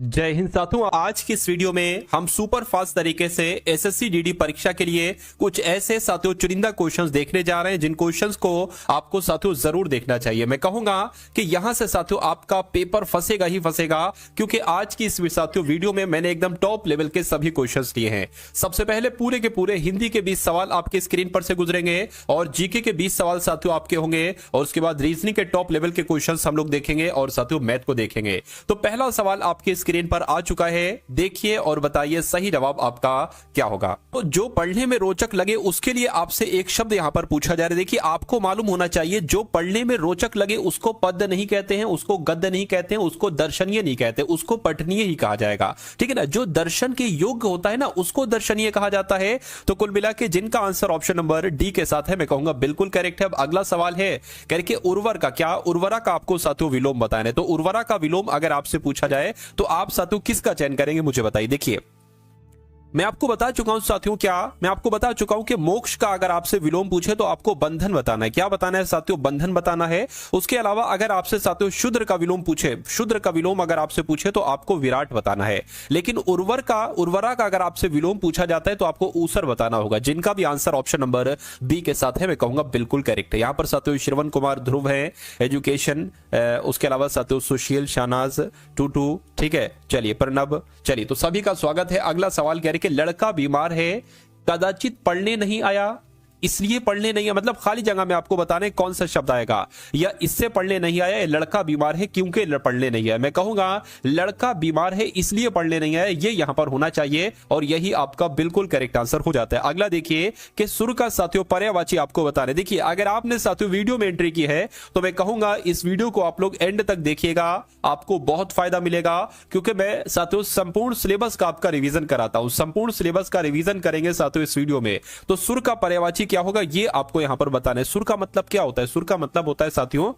जय हिंद साथियों। आज की इस वीडियो में हम सुपर फास्ट तरीके से एसएससी जीडी परीक्षा के लिए कुछ ऐसे साथियों चुनिंदा क्वेश्चंस देखने जा रहे हैं जिन क्वेश्चंस को आपको साथियों जरूर देखना चाहिए। मैं कहूंगा कि यहां से साथियों आपका पेपर फंसेगा ही फंसेगा, क्योंकि आज की इस साथियों वीडियो में मैंने एकदम टॉप लेवल के सभी क्वेश्चंस लिए हैं। सबसे पहले पूरे के पूरे हिंदी के 20 सवाल आपके स्क्रीन पर से गुजरेंगे और जीके के 20 सवाल साथियों आपके होंगे, और उसके बाद रीजनिंग के टॉप लेवल के क्वेश्चन हम लोग देखेंगे और साथियों मैथ को देखेंगे। तो पहला सवाल आपके स्क्रीन पर आ चुका है, देखिए और बताइए सही जवाब आपका क्या होगा। तो जो पढ़ने में रोचक लगे उसके लिए आपसे एक शब्द यहां पर पूछा जा रहा है। देखिए आपको मालूम होना चाहिए, जो पढ़ने में रोचक लगे उसको पद्य नहीं कहते हैं, उसको गद्य नहीं कहते हैं, उसको दर्शनीय नहीं कहते, उसको पठनीय ही कहा जाएगा। ठीक है ना। जो दर्शन के योग्य होता है ना उसको दर्शनीय कहा जाता है। तो कुल मिला के जिनका आंसर ऑप्शन नंबर डी के साथ है, मैं कहूंगा बिल्कुल करेक्ट है। अब अगला सवाल है करके उर्वर का क्या, उर्वरा का आपको साथियों विलोम बताना है। तो उर्वरा का विलोम अगर आपसे पूछा जाए तो आप साथियों किसका चयन करेंगे मुझे बताइए। देखिए मैं आपको बता चुका हूं साथियों, क्या मैं आपको बता चुका हूं कि मोक्ष का अगर आपसे विलोम पूछे तो आपको बंधन बताना है। क्या बताना है साथियों? बंधन बताना है। उसके अलावा अगर आपसे साथियों शूद्र का विलोम पूछे, शूद्र का विलोम अगर आपसे पूछे तो आपको विराट बताना है। लेकिन उर्वरा का अगर आपसे विलोम पूछा जाता है तो आपको ऊसर बताना होगा। जिनका भी आंसर ऑप्शन नंबर बी के साथ है, मैं कहूंगा बिल्कुल करेक्ट है। यहां पर साथियों श्रवण कुमार ध्रुव है, एजुकेशन, उसके अलावा साथियों सुशील, शाहनाज, टूटू, ठीक है, चलिए प्रणब, चलिए तो सभी का स्वागत है। अगला सवाल कह रहे कि लड़का बीमार है, कदाचित पढ़ने नहीं आया, इसलिए पढ़ने नहीं आया, मतलब खाली जगह में आपको बताने कौन सा शब्द आएगा, या इससे पढ़ने नहीं आया, लड़का बीमार है क्योंकि पढ़ने नहीं आया। मैं कहूंगा लड़का बीमार है इसलिए पढ़ने नहीं आया, ये यहां पर होना चाहिए और यही आपका बिल्कुल करेक्ट आंसर हो जाता है। अगला देखिए कि सुर का साथियों पर्यायवाची आपको बताने। देखिए अगर आपने साथियों वीडियो में एंट्री की है तो मैं कहूंगा इस वीडियो को आप लोग एंड तक देखिएगा, आपको बहुत फायदा मिलेगा, क्योंकि मैं साथियों संपूर्ण सिलेबस का आपका रिवीजन कराता हूं। संपूर्ण सिलेबस का रिवीजन करेंगे साथियों इस वीडियो में। तो सुर का पर्यायवाची क्या होगा ये आपको यहां पर बताना है। सुर का मतलब क्या होता है? सुर का मतलब होता है साथियों,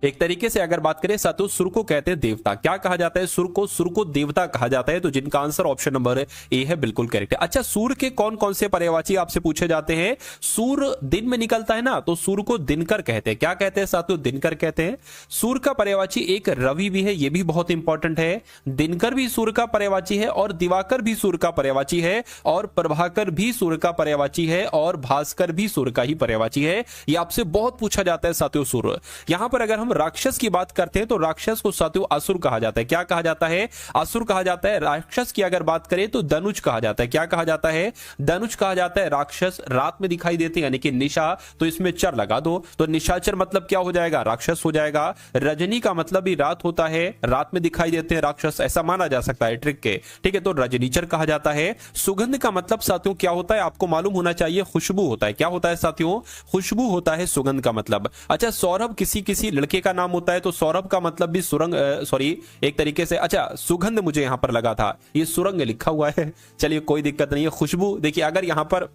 एक तरीके से अगर बात करें साथियों, सुर को कहते हैं देवता। क्या कहा जाता है? सुर को देवता कहा जाता है। तो जिनका आंसर ऑप्शन नंबर ए है बिल्कुल करेक्ट है। अच्छा, सूर के कौन कौन से पर्यायवाची आपसे पूछे जाते हैं? सूर दिन में निकलता है ना, तो सूर को दिनकर कहते हैं। क्या कहते हैं साथियों? दिनकर कहते हैं। सूर का पर्यायवाची एक रवि भी है, यह भी बहुत इंपॉर्टेंट है। दिनकर भी सूर का पर्यायवाची है, और दिवाकर भी सूर का पर्यायवाची है, और प्रभाकर भी सूर का पर्यायवाची है, और भास्कर भी सूर का ही पर्यायवाची है। यह आपसे बहुत पूछा जाता है साथियों सूर। यहां पर अगर हम राक्षस की बात करते हैं तो राक्षस को साथियों असुर कहा जाता है। क्या कहा जाता है? असुर कहा जाता है। राक्षस की अगर बात करें तो धनुष कहा जाता है। क्या कहा जाता है? धनुष कहा जाता है। राक्षस रात में दिखाई देते हैं, यानी कि निशा, तो इसमें चर लगा दो तो निशाचर मतलब क्या हो जाएगा? राक्षस हो जाएगा। रजनी का मतलब भी रात होता है, रात में दिखाई देते हैं राक्षस, ऐसा माना जा सकता है ट्रिक के, ठीक है, तो रजनीचर कहा जाता है। सुगंध का मतलब साथियों क्या होता है? आपको मालूम होना चाहिए, खुशबू होता है। क्या होता है साथियों? खुशबू होता है सुगंध का मतलब। अच्छा, सौरभ किसी लड़के का नाम होता है, तो सौरभ का मतलब भी सुरंग, सॉरी एक तरीके से, अच्छा सुगंध मुझे यहां पर लगा था, ये सुरंग लिखा हुआ है, चलिए कोई दिक्कत नहीं है। खुशबू, देखिए अगर यहां पर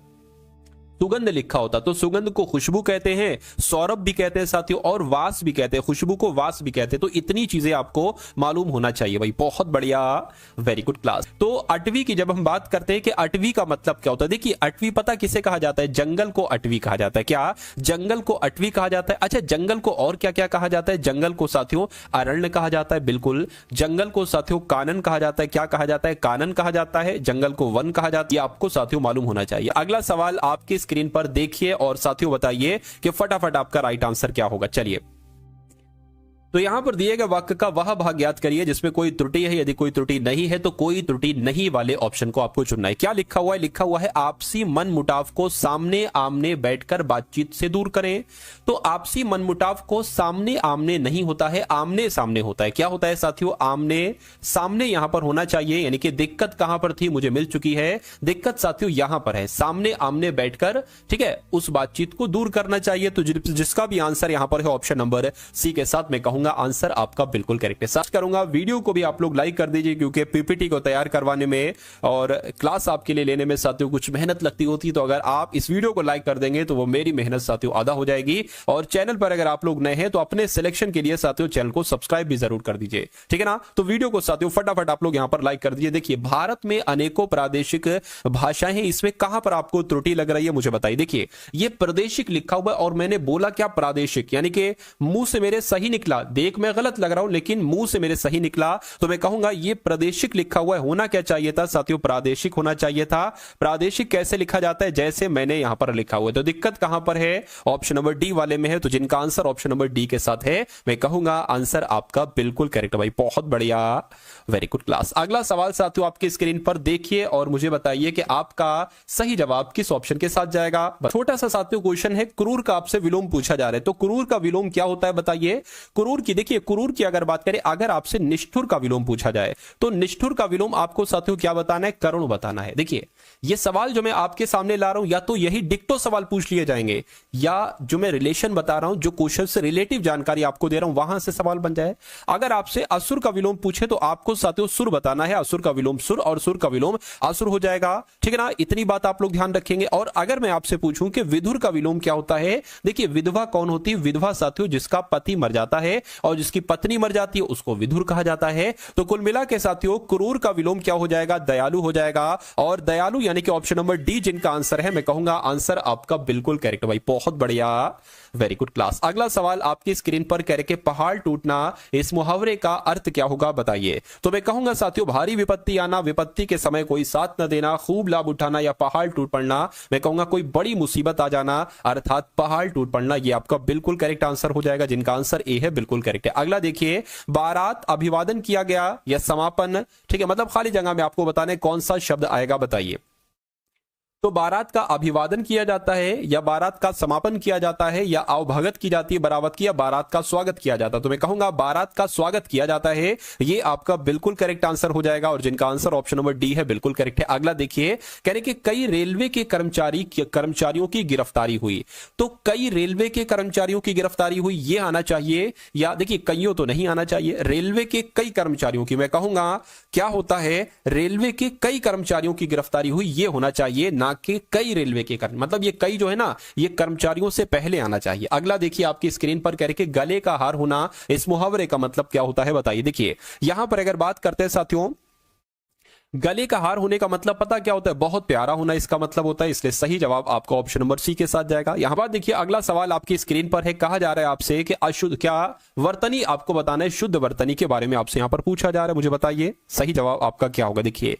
सुगंध लिखा होता तो सुगंध को खुशबू कहते हैं, सौरभ भी कहते हैं साथियों, और वास भी कहते हैं, खुशबू को वास भी कहते हैं। तो इतनी चीजें आपको मालूम होना चाहिए भाई। बहुत बढ़िया, वेरी गुड क्लास। तो अटवी की जब हम बात करते हैं कि अटवी का मतलब क्या होता है, देखिए अटवी पता किसे कहा जाता है? जंगल को अटवी कहा जाता है। क्या? जंगल को अटवी कहा जाता है। अच्छा, जंगल को और क्या क्या कहा जाता है? जंगल को साथियों अरण्य कहा जाता है, बिल्कुल। जंगल को साथियों कानन कहा जाता है। क्या कहा जाता है? कानन कहा जाता है। जंगल को वन कहा जाता है। ये आपको साथियों मालूम होना चाहिए। अगला सवाल आपके स्क्रीन पर देखिए और साथियों बताइए कि फटाफट आपका राइट आंसर क्या होगा। चलिए तो यहां पर दिए गए वाक्य का वह भाग याद करिए जिसमें कोई त्रुटि है। यदि कोई त्रुटि नहीं है तो कोई त्रुटि नहीं वाले ऑप्शन को आपको चुनना है। क्या लिखा हुआ है? लिखा हुआ है आपसी मनमुटाव को सामने आमने बैठकर बातचीत से दूर करें। तो आपसी मनमुटाव को सामने आमने नहीं होता है, आमने सामने होता है। क्या होता है साथियों? आमने सामने यहां पर होना चाहिए, यानी कि दिक्कत कहां पर थी मुझे मिल चुकी है। दिक्कत साथियों यहां पर है, सामने आमने बैठकर, ठीक है, उस बातचीत को दूर करना चाहिए। तो जिसका भी आंसर यहां पर है ऑप्शन नंबर सी के साथ, मैं कहूंगा आंसर आपका बिल्कुल करेक्ट है। सर्च करूंगा, वीडियो को भी आप लोग लाइक कर दीजिए, क्योंकि पीपीटी को तैयार करवाने में और क्लास आपके लिए लेने में साथियों कुछ मेहनत लगती होती है। तो अगर आप इस वीडियो को लाइक कर देंगे तो वो मेरी मेहनत साथियों आधा हो जाएगी। और चैनल पर अगर आप लोग नए हैं तो अपने सिलेक्शन के लिए साथियों चैनल को सब्सक्राइब भी जरूर कर दीजिए, ठीक है ना। तो वीडियो को साथियों फटाफट आप लोग यहां पर लाइक कर दीजिए। देखिए भारत में अनेकों प्रादेशिक भाषाएं हैं, इसमें कहां पर आपको त्रुटि लग रही है मुझे बताइए। देखिए ये प्रादेशिक लिखा हुआ है और मैंने बोला क्या? प्रादेशिक, यानी कि मुंह से मेरे सही निकला, देख मैं गलत लग रहा हूं लेकिन मुंह से मेरे सही निकला, तो मैं कहूंगा ये प्रादेशिक लिखा हुआ है। होना क्या चाहिए था साथियों? प्रादेशिक होना चाहिए था। प्रादेशिक कैसे लिखा जाता है? जैसे मैंने यहां पर लिखा हुआ है। तो दिक्कत कहां पर है? ऑप्शन नंबर डी वाले में है। तो जिनका आंसर ऑप्शन नंबर डी के साथ है, मैं कहूंगा आंसर आपका बिल्कुल करेक्ट भाई। बहुत बढ़िया, वेरी गुड क्लास। अगला सवाल साथियों आपकी स्क्रीन पर देखिए और मुझे बताइए कि आपका सही जवाब किस ऑप्शन के साथ जाएगा। छोटा सा साथियों क्वेश्चन है, क्रूर का आपसे विलोम पूछा जा रहा है। तो क्रूर का विलोम क्या होता है बताइए? क्रूर की देखिए, क्रूर की अगर बात करें, अगर आपसे निष्ठुर का विलोम पूछा जाए तो निष्ठुर का विलोम आपको साथियों क्या बताना है? करुण बताना है। देखिए ये सवाल जो मैं आपके सामने ला रहा हूं, या तो यही डिक्टो सवाल पूछ लिए जाएंगे, या जो मैं रिलेशन बता रहा हूं, जो क्वेश्चन से रिलेटिव जानकारी आपको दे रहा हूं, वहां से सवाल बन जाए। अगर आपसे असुर का विलोम पूछे तो आपको साथियों सुर बताना है। असुर का विलोम सुर और सुर का विलोम असुर हो जाएगा, ठीक है ना? इतनी बात आप लोग ध्यान रखेंगे। और अगर मैं आपसे पूछूं कि विधुर का विलोम क्या होता है, देखिए विधवा कौन होती है? विधवा साथियों जिसका पति मर जाता है और जिसकी पत्नी मर जाती है उसको विधुर कहा जाता है। तो कुल मिला के साथियों क्रूर का विलोम क्या हो जाएगा? दयालु हो जाएगा। और दयालु यानी कि ऑप्शन नंबर डी जिनका आंसर है, मैं कहूंगा आंसर आपका बिल्कुल करेक्ट भाई। बहुत बढ़िया, वेरी गुड क्लास। अगला सवाल आपकी स्क्रीन पर कह रहे कि पहाड़ टूटना, इस मुहावरे का अर्थ क्या होगा बताइए। तो मैं कहूंगा साथियों भारी विपत्ति आना, विपत्ति के समय कोई साथ न देना, खूब लाभ उठाना, या पहाड़ टूट पड़ना, मैं कहूंगा कोई बड़ी मुसीबत आ जाना, अर्थात पहाड़ टूट पड़ना। ये आपका बिल्कुल करेक्ट आंसर हो जाएगा, जिनका आंसर ए है बिल्कुल करेक्ट है। अगला देखिए, बारात अभिवादन किया गया या समापन, ठीक है, मतलब खाली जगह में आपको बताने कौन सा शब्द आएगा बताइए। तो बारात का अभिवादन किया जाता है, या बारात का समापन किया जाता है, या अवभगत की जाती है बरावत की, या बारात का स्वागत किया जाता है। तो मैं कहूंगा बारात का स्वागत किया जाता है। ये आपका बिल्कुल करेक्ट आंसर हो जाएगा, और जिनका आंसर ऑप्शन नंबर डी है बिल्कुल करेक्ट है। अगला देखिए, कह रहे कि कई रेलवे के कर्मचारियों की गिरफ्तारी हुई। तो कई रेलवे के कर्मचारियों की गिरफ्तारी हुई, ये आना चाहिए, या देखिए कईयों तो नहीं आना चाहिए, रेलवे के कई कर्मचारियों की। मैं कहूंगा क्या होता है? रेलवे के कई कर्मचारियों की गिरफ्तारी हुई, ये होना चाहिए, ना कि कई रेलवे के मतलब ये कई जो है ना, ये कर्मचारियों से पहले आना चाहिए। अगला देखिए आपकी स्क्रीन पर कह रहे कि गले का हार होना, इस मुहावरे का मतलब क्या होता है बताइए। देखिए यहां पर अगर बात करते हैं साथियों, गले का हार होने का मतलब पता क्या होता है? बहुत प्यारा होना इसका मतलब होता है, इसलिए सही जवाब आपका ऑप्शन नंबर सी के साथ जाएगा। यहां पर देखिए अगला सवाल आपकी स्क्रीन पर है, कहा जा रहा है आपसे कि अशुद्ध, क्या वर्तनी आपको बताना है, शुद्ध वर्तनी के बारे में आपसे यहां पर पूछा जा रहा है। मुझे बताइए सही जवाब आपका क्या होगा। देखिए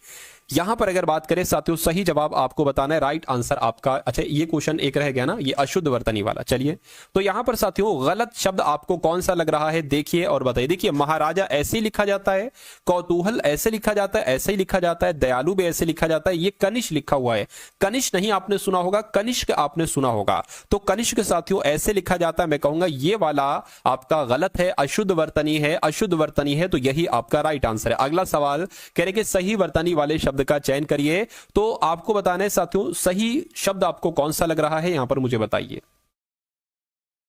यहां पर अगर बात करें साथियों, सही जवाब आपको बताना है, राइट आंसर आपका, अच्छा ये क्वेश्चन एक रह गया ना, ये अशुद्ध वर्तनी वाला। चलिए तो यहां पर साथियों गलत शब्द आपको कौन सा लग रहा है देखिए और बताइए। देखिए महाराजा ऐसे ही लिखा जाता है, कौतूहल ऐसे लिखा जाता है, ऐसे ही लिखा जाता है, दयालु भी ऐसे लिखा जाता है, ये कनिष्क लिखा हुआ है। कनिष्क नहीं आपने सुना होगा, कनिष्क आपने सुना होगा। तो कनिष्क साथियों ऐसे लिखा जाता है, मैं कहूंगा ये वाला आपका गलत है, अशुद्ध वर्तनी है, अशुद्ध वर्तनी है, तो यही आपका राइट आंसर है। अगला सवाल कह रहे कि सही वर्तनी वाले शब्द का चयन करिए। तो आपको बताना है साथियों सही शब्द आपको कौन सा लग रहा है, यहां पर मुझे बताइए।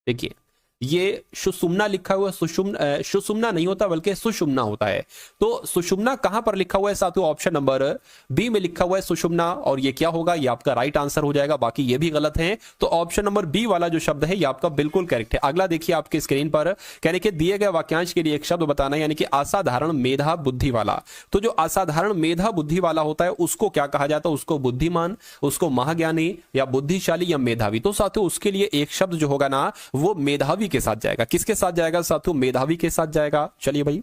देखिए ये सुषुम्ना लिखा हुआ, सुषुम्ना नहीं होता बल्कि सुषुम्ना होता है। तो सुषुम्ना कहां पर लिखा हुआ है साथियों? ऑप्शन नंबर बी में लिखा हुआ है सुषुम्ना, और ये क्या होगा? ये आपका राइट आंसर हो जाएगा, बाकी ये भी गलत है। तो ऑप्शन नंबर बी वाला जो शब्द है ये आपका बिल्कुल करेक्ट है। अगला देखिए आपकी स्क्रीन पर कह रहे कि दिए गए वाक्यांश के लिए एक शब्द बताना है, यानी कि असाधारण मेधा बुद्धि वाला। तो जो असाधारण मेधा बुद्धि वाला होता है उसको क्या कहा जाता है? उसको बुद्धिमान, उसको महाज्ञानी, या बुद्धिशाली, या मेधावी। तो साथियों उसके लिए एक शब्द जो होगा ना वो मेधावी के साथ जाएगा। किसके साथ जाएगा साथियों? मेधावी के साथ जाएगा। चलिए भाई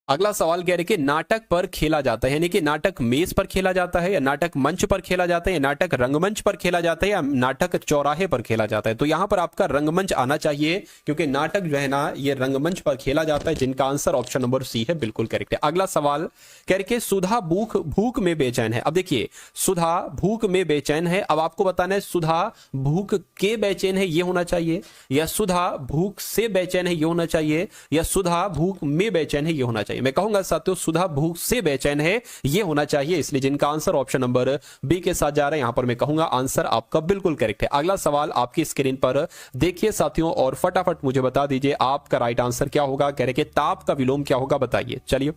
अगला सवाल कह रहे कि नाटक पर खेला जाता है, यानी कि नाटक मेज पर खेला जाता है, या नाटक मंच पर खेला जाता है, या नाटक रंगमंच पर खेला जाता है, या नाटक चौराहे पर खेला जाता है। तो यहां पर आपका रंगमंच आना चाहिए, क्योंकि नाटक जो है ना ये रंगमंच पर खेला जाता है, जिनका आंसर ऑप्शन नंबर सी है बिल्कुल करेक्ट है। अगला सवाल कह रहे कि सुधा भूख में बेचैन है। अब देखिए सुधा भूख में बेचैन है, अब आपको बताना है सुधा भूख के बेचैन है ये होना चाहिए, या सुधा भूख से बेचैन है ये होना चाहिए, या सुधा भूख में बेचैन है ये होना चाहिए। मैं कहूंगा साथियों सुधा भूख से बेचैन है ये होना चाहिए, इसलिए जिनका आंसर ऑप्शन नंबर बी के साथ जा रहा है, यहां पर मैं कहूंगा आंसर आपका बिल्कुल करेक्ट है। अगला सवाल आपकी स्क्रीन पर देखिए साथियों, और फटाफट मुझे बता दीजिए आपका राइट आंसर क्या होगा। कह रहे कि ताप का विलोम क्या होगा बताइए। चलिए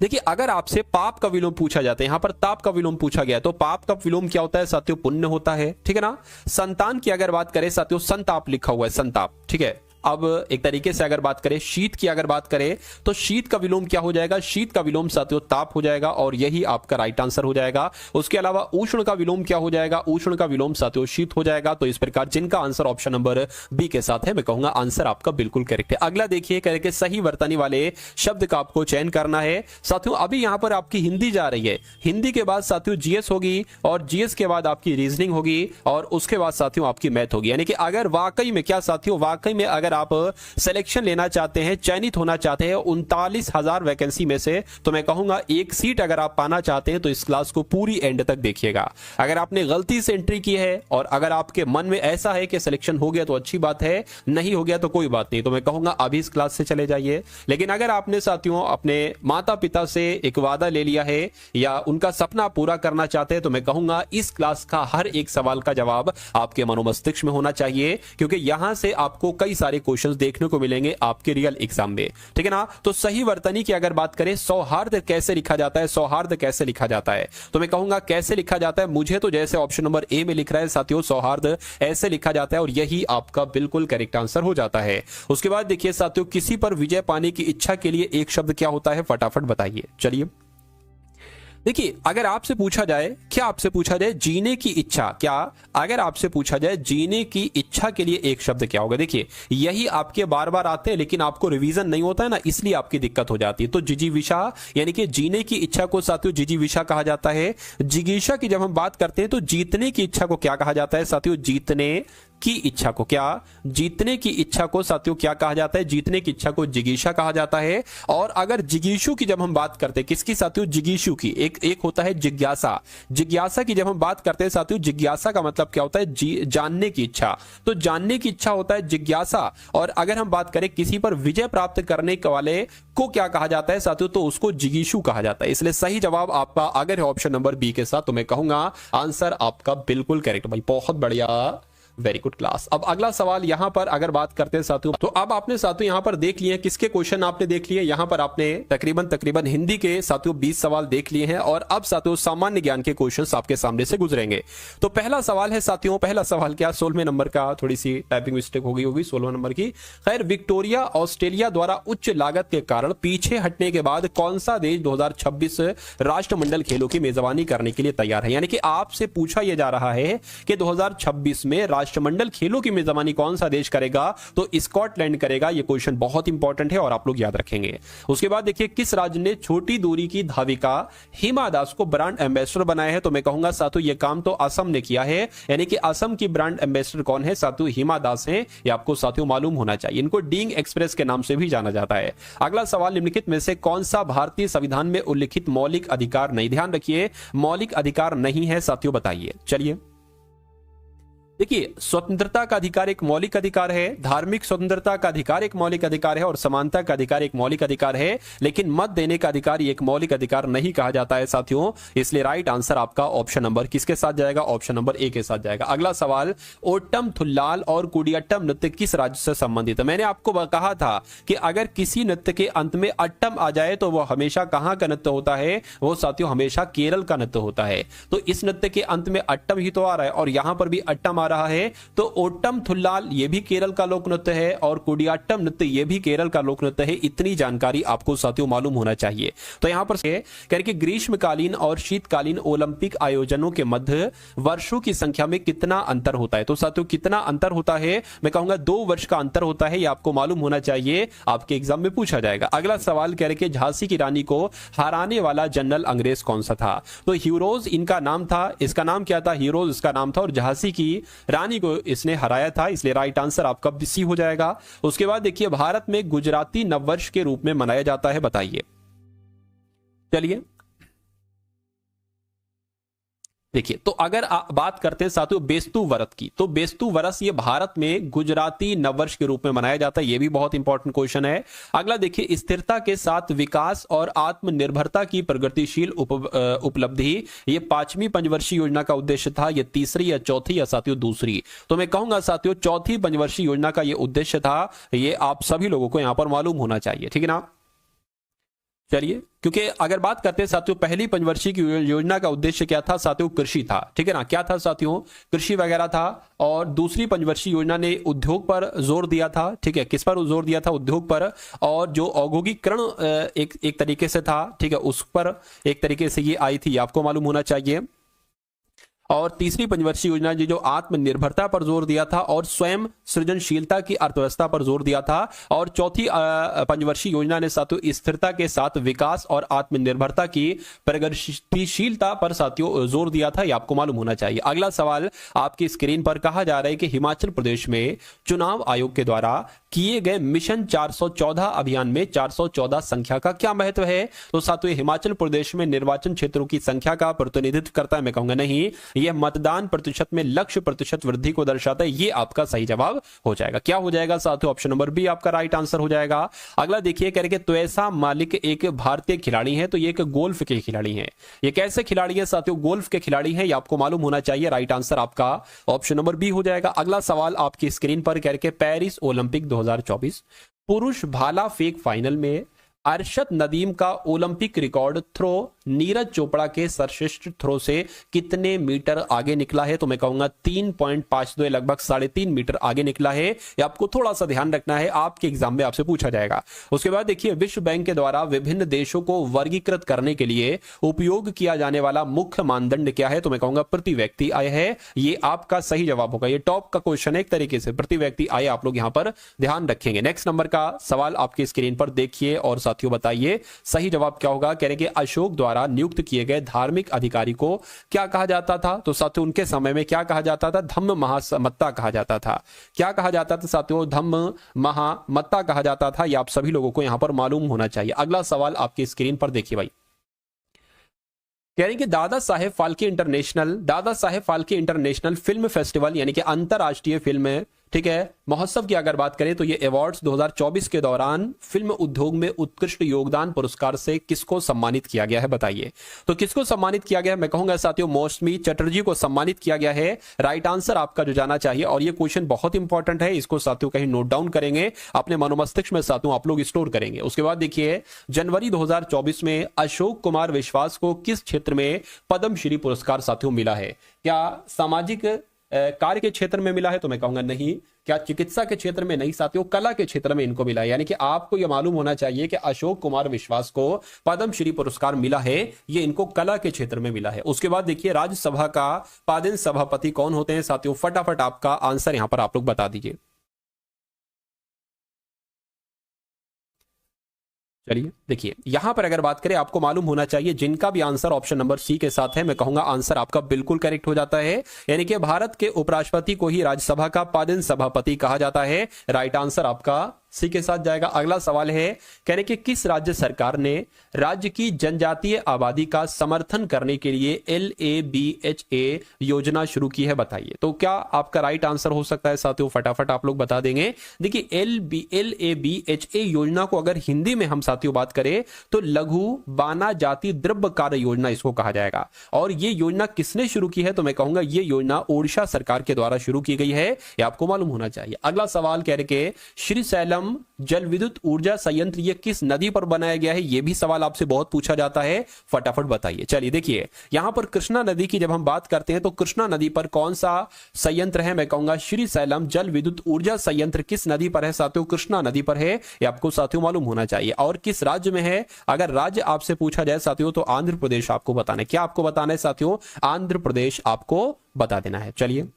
देखिए अगर आपसे पाप का विलोम पूछा जाता है, यहां पर ताप का विलोम पूछा गया, तो पाप का विलोम क्या होता है साथियों? पुण्य होता है, ठीक है ना। संतान की अगर बात करें साथियों, संताप लिखा हुआ है, संताप, ठीक है। अब एक तरीके से अगर बात करें शीत की, अगर बात करें तो शीत का विलोम क्या हो जाएगा? शीत का विलोम साथियों ताप हो जाएगा और यही आपका राइट आंसर हो जाएगा। उसके अलावा उष्ण का विलोम क्या हो जाएगा? उष्ण का विलोम साथियों शीत हो जाएगा। तो इस प्रकार जिनका आंसर ऑप्शन नंबर बी के साथ है, मैं कहूंगा आंसर आपका बिल्कुल करेक्ट है। अगला देखिए, करके सही वर्तनी वाले शब्द का आपको चयन करना है। साथियों अभी यहां पर आपकी हिंदी जा रही है, हिंदी के बाद साथियों जीएस होगी और जीएस के बाद आपकी रीजनिंग होगी और उसके बाद साथियों आपकी मैथ होगी। यानी कि अगर वाकई में क्या साथियों, वाकई में अगर आप सिलेक्शन लेना चाहते हैं, चयनित होना चाहते हैं 39,000 वैकेंसी में से, तो मैं कहूंगा एक सीट अगर आप पाना चाहते हैं तो इस क्लास को पूरी एंड तक देखिएगा। अगर आपने गलती से एंट्री की है और अगर आपके मन में ऐसा है कि सिलेक्शन हो गया तो अच्छी बात है, नहीं हो गया तो कोई बात नहीं, तो मैं कहूंगा अभी इस क्लास से चले जाइए। लेकिन अगर आपने साथियों अपने माता पिता से एक वादा ले लिया है या उनका सपना पूरा करना चाहते हैं, तो मैं कहूंगा इस क्लास का हर एक सवाल का जवाब आपके मनोमस्तिष्क में होना चाहिए, क्योंकि यहां से आपको कई सारे क्वेश्चंस देखने को मिलेंगे आपके रियल एग्जाम में, ठीक है ना। तो सही वर्तनी की अगर बात करें, सौहार्द कैसे लिखा जाता है, सौहार्द कैसे लिखा जाता है, तो मैं कहूंगा कैसे लिखा जाता है, मुझे तो जैसे ऑप्शन नंबर ए में लिख रहा है साथियों, सौहार्द ऐसे लिखा जाता है और यही आपका बिल्कुल करेक्ट आंसर हो जाता है। उसके बाद देखिए साथियों, किसी पर विजय पाने की इच्छा के लिए एक शब्द क्या होता है, फटाफट बताइए। चलिए देखिए, अगर आपसे पूछा जाए, क्या आपसे पूछा जाए जीने की इच्छा, क्या अगर आपसे पूछा जाए जीने की इच्छा के लिए एक शब्द क्या होगा? देखिए यही आपके बार बार आते हैं लेकिन आपको रिवीजन नहीं होता है ना, इसलिए आपकी दिक्कत हो जाती है। तो जिजीविषा यानी कि जीने की इच्छा को साथियों जिजीविषा कहा जाता है। जिगीषा की जब हम बात करते हैं तो जीतने की इच्छा को क्या कहा जाता है साथियों? जीतने की इच्छा को, क्या जीतने की इच्छा को साथियों क्या कहा जाता है? जीतने की इच्छा को जिगीषा कहा जाता है। और अगर जिगीषु की जब हम बात करते हैं, किसकी साथियों? जिगीषु की। एक होता है जिज्ञासा। जिज्ञासा की जब हम बात करते हैं साथियों, जिज्ञासा का मतलब क्या होता है? जानने की इच्छा। तो जानने की इच्छा होता है जिज्ञासा। और अगर हम बात करें किसी पर विजय प्राप्त करने वाले को क्या कहा जाता है साथियों? तो उसको जिगीषु कहा जाता है। इसलिए सही जवाब आपका अगर है ऑप्शन नंबर बी के साथ, तो मैं कहूंगा आंसर आपका बिल्कुल करेक्ट। भाई बहुत बढ़िया, वेरी गुड क्लास। अब अगला सवाल यहां पर अगर बात करते हैं साथियों, तो अब आपने साथियों यहां पर देख लिए किसके क्वेश्चन आपने देख लिए। यहां पर आपने तकरीबन हिंदी के साथियों 20 सवाल देख लिए हैं और अब साथियों सामान्य ज्ञान के क्वेश्चंस आपके सामने से गुजरेंगे। तो पहला सवाल है साथियों, पहला सवाल क्या? 16वें नंबर का, थोड़ी सी टाइपिंग मिस्टेक होगी 16वें नंबर की। खैर, विक्टोरिया ऑस्ट्रेलिया द्वारा उच्च लागत के कारण पीछे हटने के बाद कौन सा देश 2026 राष्ट्रमंडल खेलों की मेजबानी करने के लिए तैयार है? यानी कि आपसे पूछा यह जा रहा है कि 2026 में राष्ट्रमंडल खेलों की मेजबानी कौन सा देश करेगा? तो स्कॉटलैंड करेगा। यह क्वेश्चन बहुत इंपॉर्टेंट है और आप लोग याद रखेंगे। उसके बाद देखिए, किस राज्य ने छोटी दूरी की धाविका हिमा दास को ब्रांड एम्बेसडर बनाया है? तो मैं कहूंगा साथियों यह काम तो असम ने किया है। यानी कि असम की ब्रांड एम्बेसडर कौन है साथियों? हिमा दास है। यह आपको साथियों मालूम होना चाहिए। इनको डींग एक्सप्रेस के नाम से भी जाना जाता है। अगला सवाल, निम्नलिखित में से कौन सा भारतीय संविधान में उल्लिखित मौलिक अधिकार नहीं? ध्यान रखिए, मौलिक अधिकार नहीं है साथियों, बताइए। चलिए देखिए, स्वतंत्रता का अधिकार एक मौलिक अधिकार है, धार्मिक स्वतंत्रता का अधिकार एक मौलिक अधिकार है और समानता का अधिकार एक मौलिक अधिकार है, लेकिन मत देने का अधिकार एक मौलिक अधिकार नहीं कहा जाता है साथियों। इसलिए राइट आंसर आपका ऑप्शन नंबर किसके साथ जाएगा? ऑप्शन नंबर ए के साथ जाएगा। अगला सवाल, ओट्टम थुल्लाल और कुडियाट्टम नृत्य किस राज्य से संबंधित है? मैंने आपको कहा था कि अगर किसी नृत्य के अंत में अट्टम आ जाए तो वह हमेशा कहां का नृत्य होता है? वो साथियों हमेशा केरल का नृत्य होता है। तो इस नृत्य के अंत में अट्टम ही तो आ रहा है और यहां पर भी अट्टम आ रहा है। तो ओट्टम थुल्लाल ये भी केरल का लोक नृत्य है और कुडियाट्टम नृत्य ये भी केरल का लोक नृत्य है। इतनी जानकारी आपको साथियों मालूम होना चाहिए। तो यहां पर करके ग्रीष्मकालीन और शीतकालीन ओलंपिक आयोजनों के मध्य वर्षों की संख्या में कितना अंतर होता है? तो साथियों कितना अंतर होता है? मैं कहूंगा 2 वर्ष का अंतर होता है। ये आपको मालूम होना चाहिए, आपके एग्जाम में पूछा जाएगा। अगला सवाल कह रहे कि झांसी की रानी को हराने वाला जनरल अंग्रेज कौन सा था? तो हीरोज इनका नाम था। इसका नाम क्या था? हीरोज इसका नाम था और झांसी की रानी को इसने हराया था। इसलिए राइट आंसर आपका सी हो जाएगा। उसके बाद देखिए, भारत में गुजराती नववर्ष के रूप में मनाया जाता है, बताइए। चलिए देखिए, तो अगर बात करते हैं साथियों बेस्तु वरस की, तो बेस्तु वरस ये भारत में गुजराती नववर्ष के रूप में मनाया जाता है। ये भी बहुत इंपॉर्टेंट क्वेश्चन है। अगला देखिए, स्थिरता के साथ विकास और आत्मनिर्भरता की प्रगतिशील उपलब्धि, ये 5वीं पंचवर्षीय योजना का उद्देश्य था। ये तीसरी या चौथी या साथियों दूसरी? तो मैं कहूंगा साथियों चौथी पंचवर्षीय योजना का ये उद्देश्य था। ये आप सभी लोगों को यहां पर मालूम होना चाहिए, ठीक है ना। चलिए, क्योंकि अगर बात करते हैं साथियों पहली पंचवर्षीय की योजना का उद्देश्य क्या था साथियों, कृषि था, ठीक है ना, क्या था साथियों, कृषि वगैरह था। और दूसरी पंचवर्षीय योजना ने उद्योग पर जोर दिया था, ठीक है, किस पर जोर दिया था, उद्योग पर। और जो औद्योगिकरण एक तरीके से था, ठीक है, उस पर एक तरीके से ये आई थी, आपको मालूम होना चाहिए। और तीसरी पंचवर्षीय योजना जो आत्मनिर्भरता पर जोर दिया था और स्वयं सृजनशीलता की अर्थव्यवस्था पर जोर दिया था। और चौथी पंचवर्षीय योजना ने साथियों स्थिरता के साथ विकास और आत्मनिर्भरता की प्रगतिशीलता पर साथियों जोर दिया था, ये आपको मालूम होना चाहिए। अगला सवाल आपकी स्क्रीन पर कहा जा रहा है कि हिमाचल प्रदेश में चुनाव आयोग के द्वारा किए गए मिशन 414 अभियान में 414 संख्या का क्या महत्व है। तो साथियों हिमाचल प्रदेश में निर्वाचन क्षेत्रों की संख्या का प्रतिनिधित्व करता है, मैं कहूंगा नहीं, यह मतदान प्रतिशत में लक्ष्य प्रतिशत वृद्धि को दर्शाता है। ये आपका सही जवाब हो जाएगा। क्या हो जाएगा साथियों, ऑप्शन नंबर बी आपका राइट आंसर हो जाएगा। अगला देखिए, कह रहे कि त्वेसा मालिक एक भारतीय खिलाड़ी है, तो ये एक गोल्फ के खिलाड़ी हैं। ये कैसे खिलाड़ी है साथियों, गोल्फ के खिलाड़ी हैं, ये आपको मालूम होना चाहिए। राइट आंसर आपका ऑप्शन नंबर बी हो जाएगा। अगला सवाल आपकी स्क्रीन पर कह रहे पेरिस ओलंपिक 2024 पुरुष भाला फेंक फाइनल में अरशद नदीम का Olympic record throw Neeraj Chopra के सर्वश्रेष्ठ थ्रो से कितने मीटर आगे निकला है। तो मैं कहूंगा 3.52, लगभग 3.5 मीटर आगे निकला है। ये आपको थोड़ा सा ध्यान रखना है, आपके एग्जाम में आपसे पूछा जाएगा। उसके बाद देखिए, विश्व बैंक के द्वारा विभिन्न देशों को वर्गीकृत करने के लिए उपयोग किया जाने वाला मुख्य मानदंड क्या है। तो मैं कहूंगा प्रति व्यक्ति आय है, ये आपका सही जवाब होगा। ये टॉप का क्वेश्चन है एक तरीके से, प्रति व्यक्ति आय आप लोग यहां पर ध्यान रखेंगे। नेक्स्ट नंबर का सवाल आपकी स्क्रीन पर देखिए और साथियों बताइए सही जवाब क्या होगा। कह रहे कि अशोक द्वारा नियुक्त किए गए धार्मिक अधिकारी को क्या कहा जाता था। तो साथियों उनके समय में क्या कहा जाता था, धम्म महामत्ता कहा जाता था। क्या कहा जाता था साथियों, धम्म महामत्ता कहा जाता था। ये आप सभी लोगों को यहां पर मालूम होना चाहिए। अगला सवाल आपकी स्क्रीन पर देखिए भाई, कह रहे हैं कि Dada Saheb Phalke international film festival यानी कि अंतरराष्ट्रीय फिल्म, ठीक है, महोत्सव की अगर बात करें तो ये अवार्ड्स 2024 के दौरान फिल्म उद्योग में उत्कृष्ट योगदान पुरस्कार से किसको सम्मानित किया गया है, बताइए। तो किसको सम्मानित किया गया है, मैं कहूंगा साथियों मौसमी चटर्जी को सम्मानित किया गया है। राइट आंसर आपका जो जाना चाहिए, और ये क्वेश्चन बहुत इंपॉर्टेंट है, इसको साथियों कहीं नोट डाउन करेंगे, अपने मनोमस्तिष्क में साथियों आप लोग स्टोर करेंगे। उसके बाद देखिए, जनवरी 2024 में अशोक कुमार विश्वास को किस क्षेत्र में पद्मश्री पुरस्कार साथियों मिला है। क्या सामाजिक कार्य के क्षेत्र में मिला है, तो मैं कहूंगा नहीं। क्या चिकित्सा के क्षेत्र में, नहीं साथियों, कला के क्षेत्र में इनको मिला है। यानी कि आपको यह मालूम होना चाहिए कि अशोक कुमार विश्वास को पद्मश्री पुरस्कार मिला है, ये इनको कला के क्षेत्र में मिला है। उसके बाद देखिए, राज्यसभा का पादेन सभापति कौन होते हैं साथियों, फटाफट आपका आंसर यहां पर आप लोग बता दीजिए। चलिए देखिए, यहां पर अगर बात करें, आपको मालूम होना चाहिए जिनका भी आंसर ऑप्शन नंबर सी के साथ है, मैं कहूंगा आंसर आपका बिल्कुल करेक्ट हो जाता है। यानी कि भारत के उपराष्ट्रपति को ही राज्यसभा का पादेन सभापति कहा जाता है। राइट आंसर आपका सी के साथ जाएगा। अगला सवाल है, कह रहे कि किस राज्य सरकार ने राज्य की जनजातीय आबादी का समर्थन करने के लिए LABHA योजना शुरू की है, बताइए। तो क्या आपका राइट आंसर हो सकता है साथियों, फटाफट आप लोग बता देंगे। देखिए, LABHA योजना को अगर हिंदी में हम साथियों बात करें तो लघु बाना जाति द्रव्य कार्य योजना इसको कहा जाएगा। और ये योजना किसने शुरू की है, तो मैं कहूंगा ये योजना ओडिशा सरकार के द्वारा शुरू की गई है, ये आपको मालूम होना चाहिए। अगला सवाल कह रहे कि श्री सैलम जल विद्युत ऊर्जा संयंत्र ये किस नदी पर बनाया गया है, ये भी सवाल आपसे बहुत पूछा जाता है, फटाफट बताइए। चलिए देखिए, यहां पर कृष्णा नदी की जब हम बात करते हैं तो कृष्णा नदी पर कौन सा संयंत्र है, मैं कहूंगा श्री सैलम जल विद्युत ऊर्जा संयंत्र किस नदी पर है साथियों, कृष्णा नदी पर है, ये आपको साथियों मालूम होना चाहिए। और किस राज्य में है, अगर राज्य आपसे पूछा जाए साथियों तो आंध्र प्रदेश आपको बताना है। क्या आपको बताना है साथियों, आंध्र प्रदेश आपको बता देना है। चलिए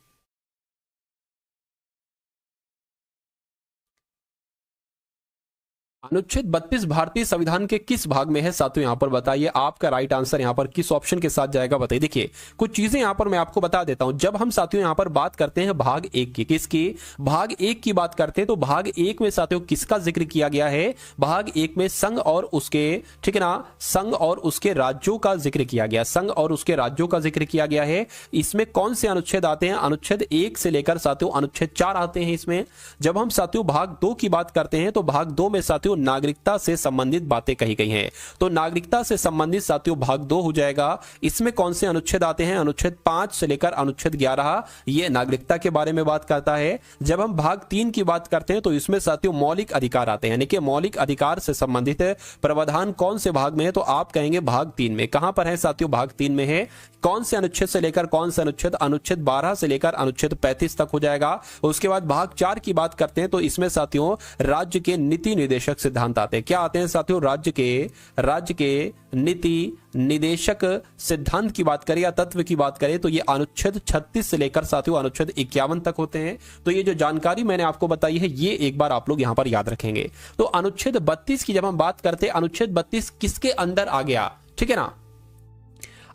अनुच्छेद 32 भारतीय संविधान के किस भाग में है साथियों, यहां पर बताइए। आपका राइट आंसर यहां पर किस ऑप्शन के साथ जाएगा, बताइए। देखिए, कुछ चीजें यहां पर मैं आपको बता देता हूं। जब हम साथियों यहां पर बात करते हैं भाग 1 की, किसकी, भाग 1 की बात करते हैं, तो भाग 1 में साथियों किसका जिक्र किया गया है, भाग 1 में संघ और उसके, ठीक है ना, संघ और उसके राज्यों का जिक्र किया गया, संघ और उसके राज्यों का जिक्र किया गया है। इसमें कौन से अनुच्छेद आते हैं, अनुच्छेद 1 से लेकर साथियों अनुच्छेद 4 आते हैं इसमें। जब हम साथियों भाग 2 की बात करते हैं तो भाग 2 में साथियों साथियों नागरिकता से संबंधित बातें कही गई हैं। तो नागरिकता से संबंधित साथियों भाग 2 हो जाएगा। इसमें कौन से अनुच्छेद आते हैं? अनुच्छेद 5 से लेकर अनुच्छेद 11 ये नागरिकता के बारे में बात करता है। जब हम भाग 3 की बात करते हैं तो इसमें साथियों मौलिक अधिकार आते हैं, यानी कि मौलिक अधिकार से संबंधित प्रावधान कौन से भाग में है? तो आप कहेंगे भाग 3 में। कहां पर है साथियों? भाग 3 में है। कौन से अनुच्छेद से लेकर कौन से अनुच्छेद? अनुच्छेद 12 से लेकर अनुच्छेद 35 तक हो जाएगा। उसके बाद भाग 4 की बात करते हैं तो इसमें साथियों राज्य के नीति निर्देशक सिद्धांत आते हैं। क्या आते हैं साथियों? राज्य के नीति निदेशक सिद्धांत की बात करें या तत्व की बात करें तो ये अनुच्छेद 36 से लेकर साथियों अनुच्छेद 51 तक होते हैं। तो ये जो जानकारी मैंने आपको बताई है ये एक बार आप लोग यहां पर याद रखेंगे। तो अनुच्छेद 32 की जब हम बात करते हैं, अनुच्छेद 32 किसके अंदर आ गया? ठीक है ना,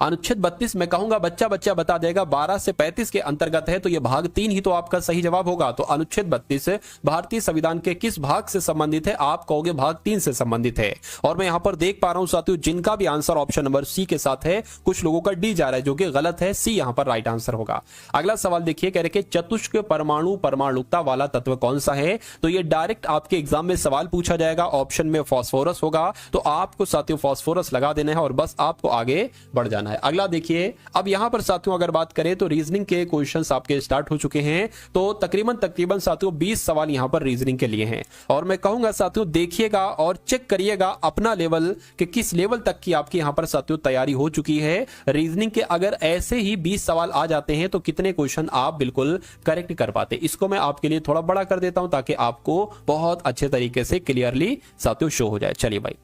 अनुच्छेद 32 मैं कहूंगा बच्चा बता देगा 12 से 35 के अंतर्गत है, तो यह भाग 3 ही तो आपका सही जवाब होगा। तो अनुच्छेद 32 भारतीय संविधान के किस भाग से संबंधित है? आप कहोगे भाग 3 से संबंधित है। और मैं यहां पर देख पा रहा हूं साथियों जिनका भी आंसर ऑप्शन नंबर सी के साथ है, कुछ लोगों का डी जा रहा है जो कि गलत है। सी यहां पर राइट आंसर होगा। अगला सवाल देखिए, कह रहे कि चतुष्क परमाणुकता वाला तत्व कौन सा है? तो ये डायरेक्ट आपके एग्जाम में सवाल पूछा जाएगा। ऑप्शन में फास्फोरस होगा, तो आपको साथियों फास्फोरस लगा देना है और बस आपको आगे बढ़ जाना है। अगला देखिए, अब यहां पर साथियों अगर बात करें तो रीजनिंग के क्वेश्चंस आपके स्टार्ट हो चुके हैं। तो तकरीबन साथियों 20 सवाल यहां पर रीजनिंग के लिए हैं। और मैं कहूंगा साथियों देखिएगा और चेक करिएगा अपना लेवल कि किस लेवल तक की आपकी यहां पर साथियों तैयारी हो चुकी है रीजनिंग के। अगर ऐसे ही 20 सवाल आ जाते हैं तो कितने क्वेश्चन आप बिल्कुल करेक्ट कर पाते। इसको मैं आपके लिए थोड़ा बड़ा कर देता हूं ताकि आपको बहुत अच्छे तरीके से क्लियरली साथियों शो हो जाए। चलिए भाई,